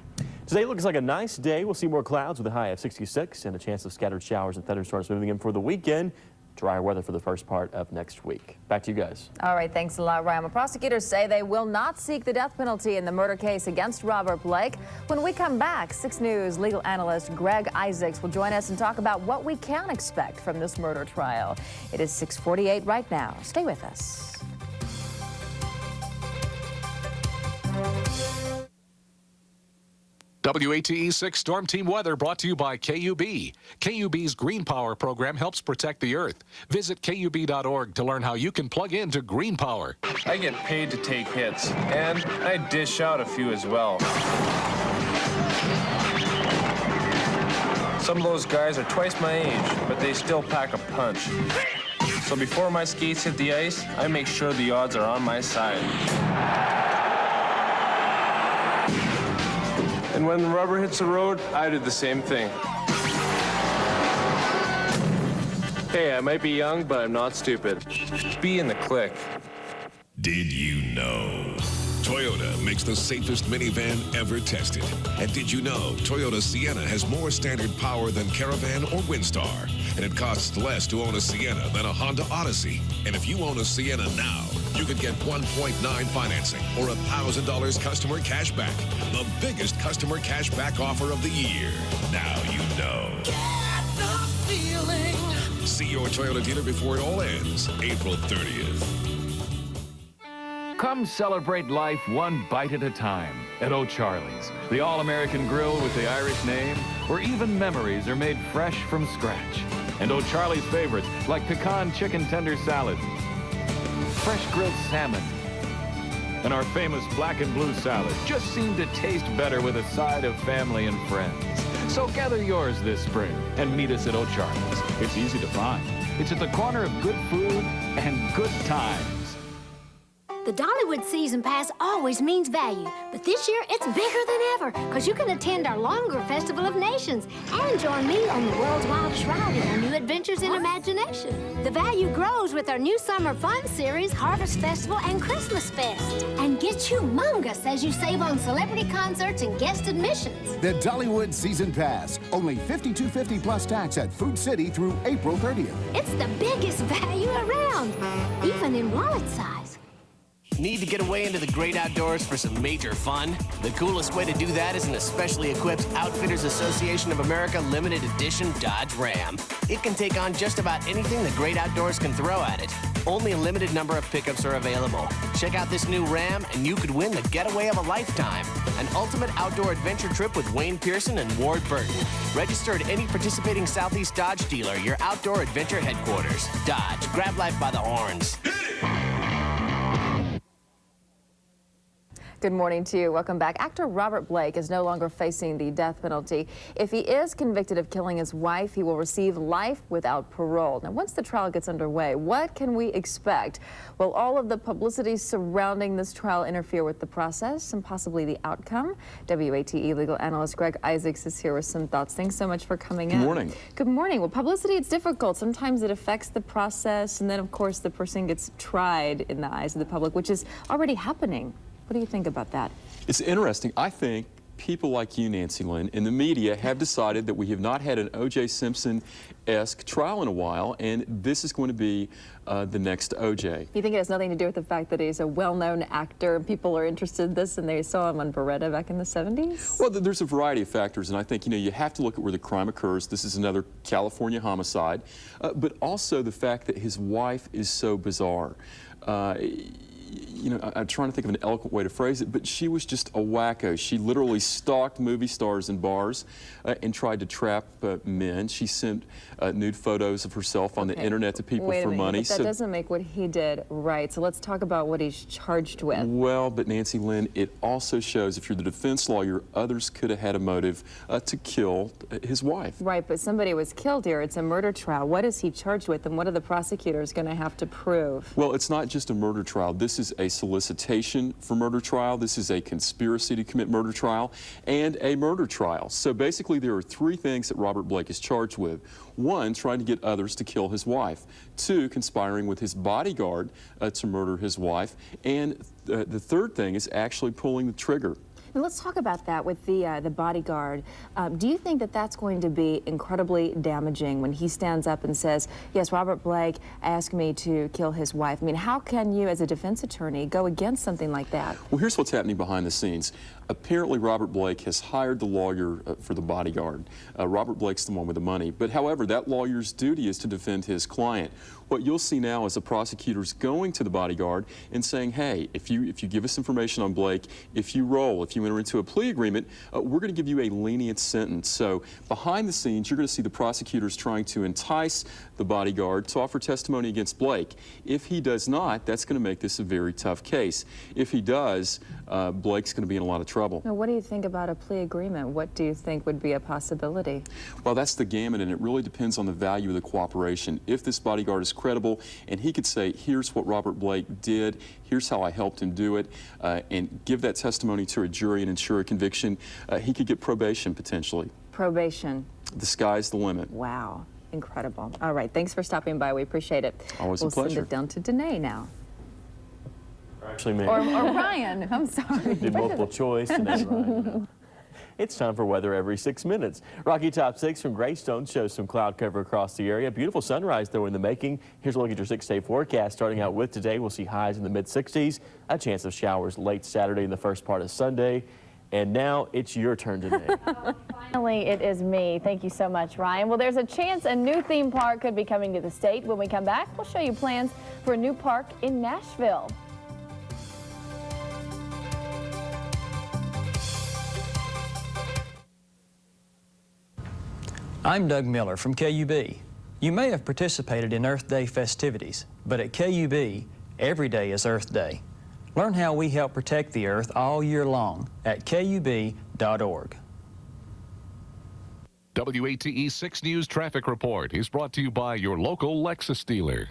Today looks like a nice day. We'll see more clouds with a high of 66 and a chance of scattered showers and thunderstorms moving in for the weekend. Drier weather for the first part of next week. Back to you guys. All right, thanks a lot, Ryan. Well, prosecutors say they will not seek the death penalty in the murder case against Robert Blake. When we come back, 6 News legal analyst Greg Isaacs will join us and talk about what we can expect from this murder trial. It is 6:48 right now. Stay with us. WATE 6 Storm Team Weather brought to you by KUB. KUB's Green Power program helps protect the earth. Visit KUB.org to learn how you can plug into Green Power. I get paid to take hits, and I dish out a few as well. Some of those guys are twice my age, but they still pack a punch. So before my skates hit the ice, I make sure the odds are on my side. And when the rubber hits the road, I do the same thing. Hey, I might be young, but I'm not stupid. Be in the clique. Did you know? Toyota makes the safest minivan ever tested. And did you know Toyota Sienna has more standard power than Caravan or Windstar? And it costs less to own a Sienna than a Honda Odyssey. And if you own a Sienna now, you could get 1.9 financing or $1,000 customer cash back. The biggest customer cash back offer of the year. Now you know. Get the feeling. See your Toyota dealer before it all ends, April 30th. Come celebrate life one bite at a time at O'Charlie's, the all-American grill with the Irish name, where even memories are made fresh from scratch. And O'Charlie's favorites like pecan chicken tender salad, fresh grilled salmon, and our famous black and blue salad just seem to taste better with a side of family and friends. So gather yours this spring and meet us at O'Charlie's. It's easy to find. It's at the corner of good food and good times. The Dollywood Season Pass always means value, but this year it's bigger than ever because you can attend our longer Festival of Nations and join me on the world's wildest ride and our new adventures in imagination. The value grows with our new summer fun series, Harvest Festival and Christmas Fest, and gets humongous as you save on celebrity concerts and guest admissions. The Dollywood Season Pass, only $52.50 plus tax at Food City through April 30th. It's the biggest value around, even in wallet size. Need to get away into the great outdoors for some major fun? The coolest way to do that is an especially equipped Outfitters Association of America limited edition Dodge Ram. It can take on just about anything the great outdoors can throw at it. Only a limited number of pickups are available. Check out this new Ram and you could win the getaway of a lifetime. An ultimate outdoor adventure trip with Wayne Pearson and Ward Burton. Register at any participating Southeast Dodge dealer, your outdoor adventure headquarters. Dodge, grab life by the horns. Good morning to you. Welcome back. Actor Robert Blake is no longer facing the death penalty. If he is convicted of killing his wife, he will receive life without parole. Now, once the trial gets underway, what can we expect? Will all of the publicity surrounding this trial interfere with the process and possibly the outcome? WATE legal analyst Greg Isaacs is here with some thoughts. Thanks so much for coming in. Good morning. Good morning. Well, publicity, it's difficult. Sometimes it affects the process, and then, of course, the person gets tried in the eyes of the public, which is already happening. What do you think about that? It's interesting. I think people like you, Nancy-Lynne, in the media have decided that we have not had an O.J. Simpson-esque trial in a while, and this is going to be the next O.J. You think it has nothing to do with the fact that he's a well-known actor and people are interested in this and they saw him on Beretta back in the 70s? Well, there's a variety of factors, and I think, you have to look at where the crime occurs. This is another California homicide, but also the fact that his wife is so bizarre. I'm trying to think of an eloquent way to phrase it, but she was just a wacko. She literally stalked movie stars in bars and tried to trap men. She sent nude photos of herself on the internet to people for money. But that doesn't make what he did right. So let's talk about what he's charged with. Well, but Nancy-Lynne, it also shows if you're the defense lawyer, others could have had a motive to kill his wife. Right, but somebody was killed here. It's a murder trial. What is he charged with, and what are the prosecutors going to have to prove? Well, it's not just a murder trial. This is a solicitation for murder trial. This is a conspiracy to commit murder trial and a murder trial. So basically there are three things that Robert Blake is charged with. One, trying to get others to kill his wife. Two, conspiring with his bodyguard to murder his wife. And the third thing is actually pulling the trigger. Now let's talk about that with the bodyguard. Do you think that that's going to be incredibly damaging when he stands up and says, yes, Robert Blake asked me to kill his wife? I mean, how can you as a defense attorney go against something like that? Well, here's what's happening behind the scenes. Apparently, Robert Blake has hired the lawyer for the bodyguard. Robert Blake's the one with the money. But however, that lawyer's duty is to defend his client. What you'll see now is the prosecutors going to the bodyguard and saying, hey, if you give us information on Blake, if you roll, if you you enter into a plea agreement, we're going to give you a lenient sentence. So behind the scenes, you're going to see the prosecutors trying to entice the bodyguard to offer testimony against Blake. If he does not, that's going to make this a very tough case. If he does, Blake's going to be in a lot of trouble. Now, what do you think about a plea agreement? What do you think would be a possibility? Well, that's the gamut, and it really depends on the value of the cooperation. If this bodyguard is credible and he could say, here's what Robert Blake did, here's how I helped him do it, and give that testimony to a jury and ensure a conviction, he could get probation potentially. Probation. The sky's the limit. Wow. Incredible. All right. Thanks for stopping by. We appreciate it. Always a pleasure. We'll send it down to Danae now. Actually, me. Or Ryan. I'm sorry. Did multiple choice and then Ryan. It's time for weather every 6 minutes. Rocky Top 6 from Greystone shows some cloud cover across the area. Beautiful sunrise, though, in the making. Here's a look at your 6-day forecast. Starting out with today, we'll see highs in the mid-60s. A chance of showers late Saturday and the first part of Sunday. And now it's your turn today. Finally, it is me. Thank you so much, Ryan. Well, there's a chance a new theme park could be coming to the state. When we come back, we'll show you plans for a new park in Nashville. I'm Doug Miller from KUB. You may have participated in Earth Day festivities, but at KUB, every day is Earth Day. Learn how we help protect the Earth all year long at KUB.org. WATE 6 News Traffic Report is brought to you by your local Lexus dealer.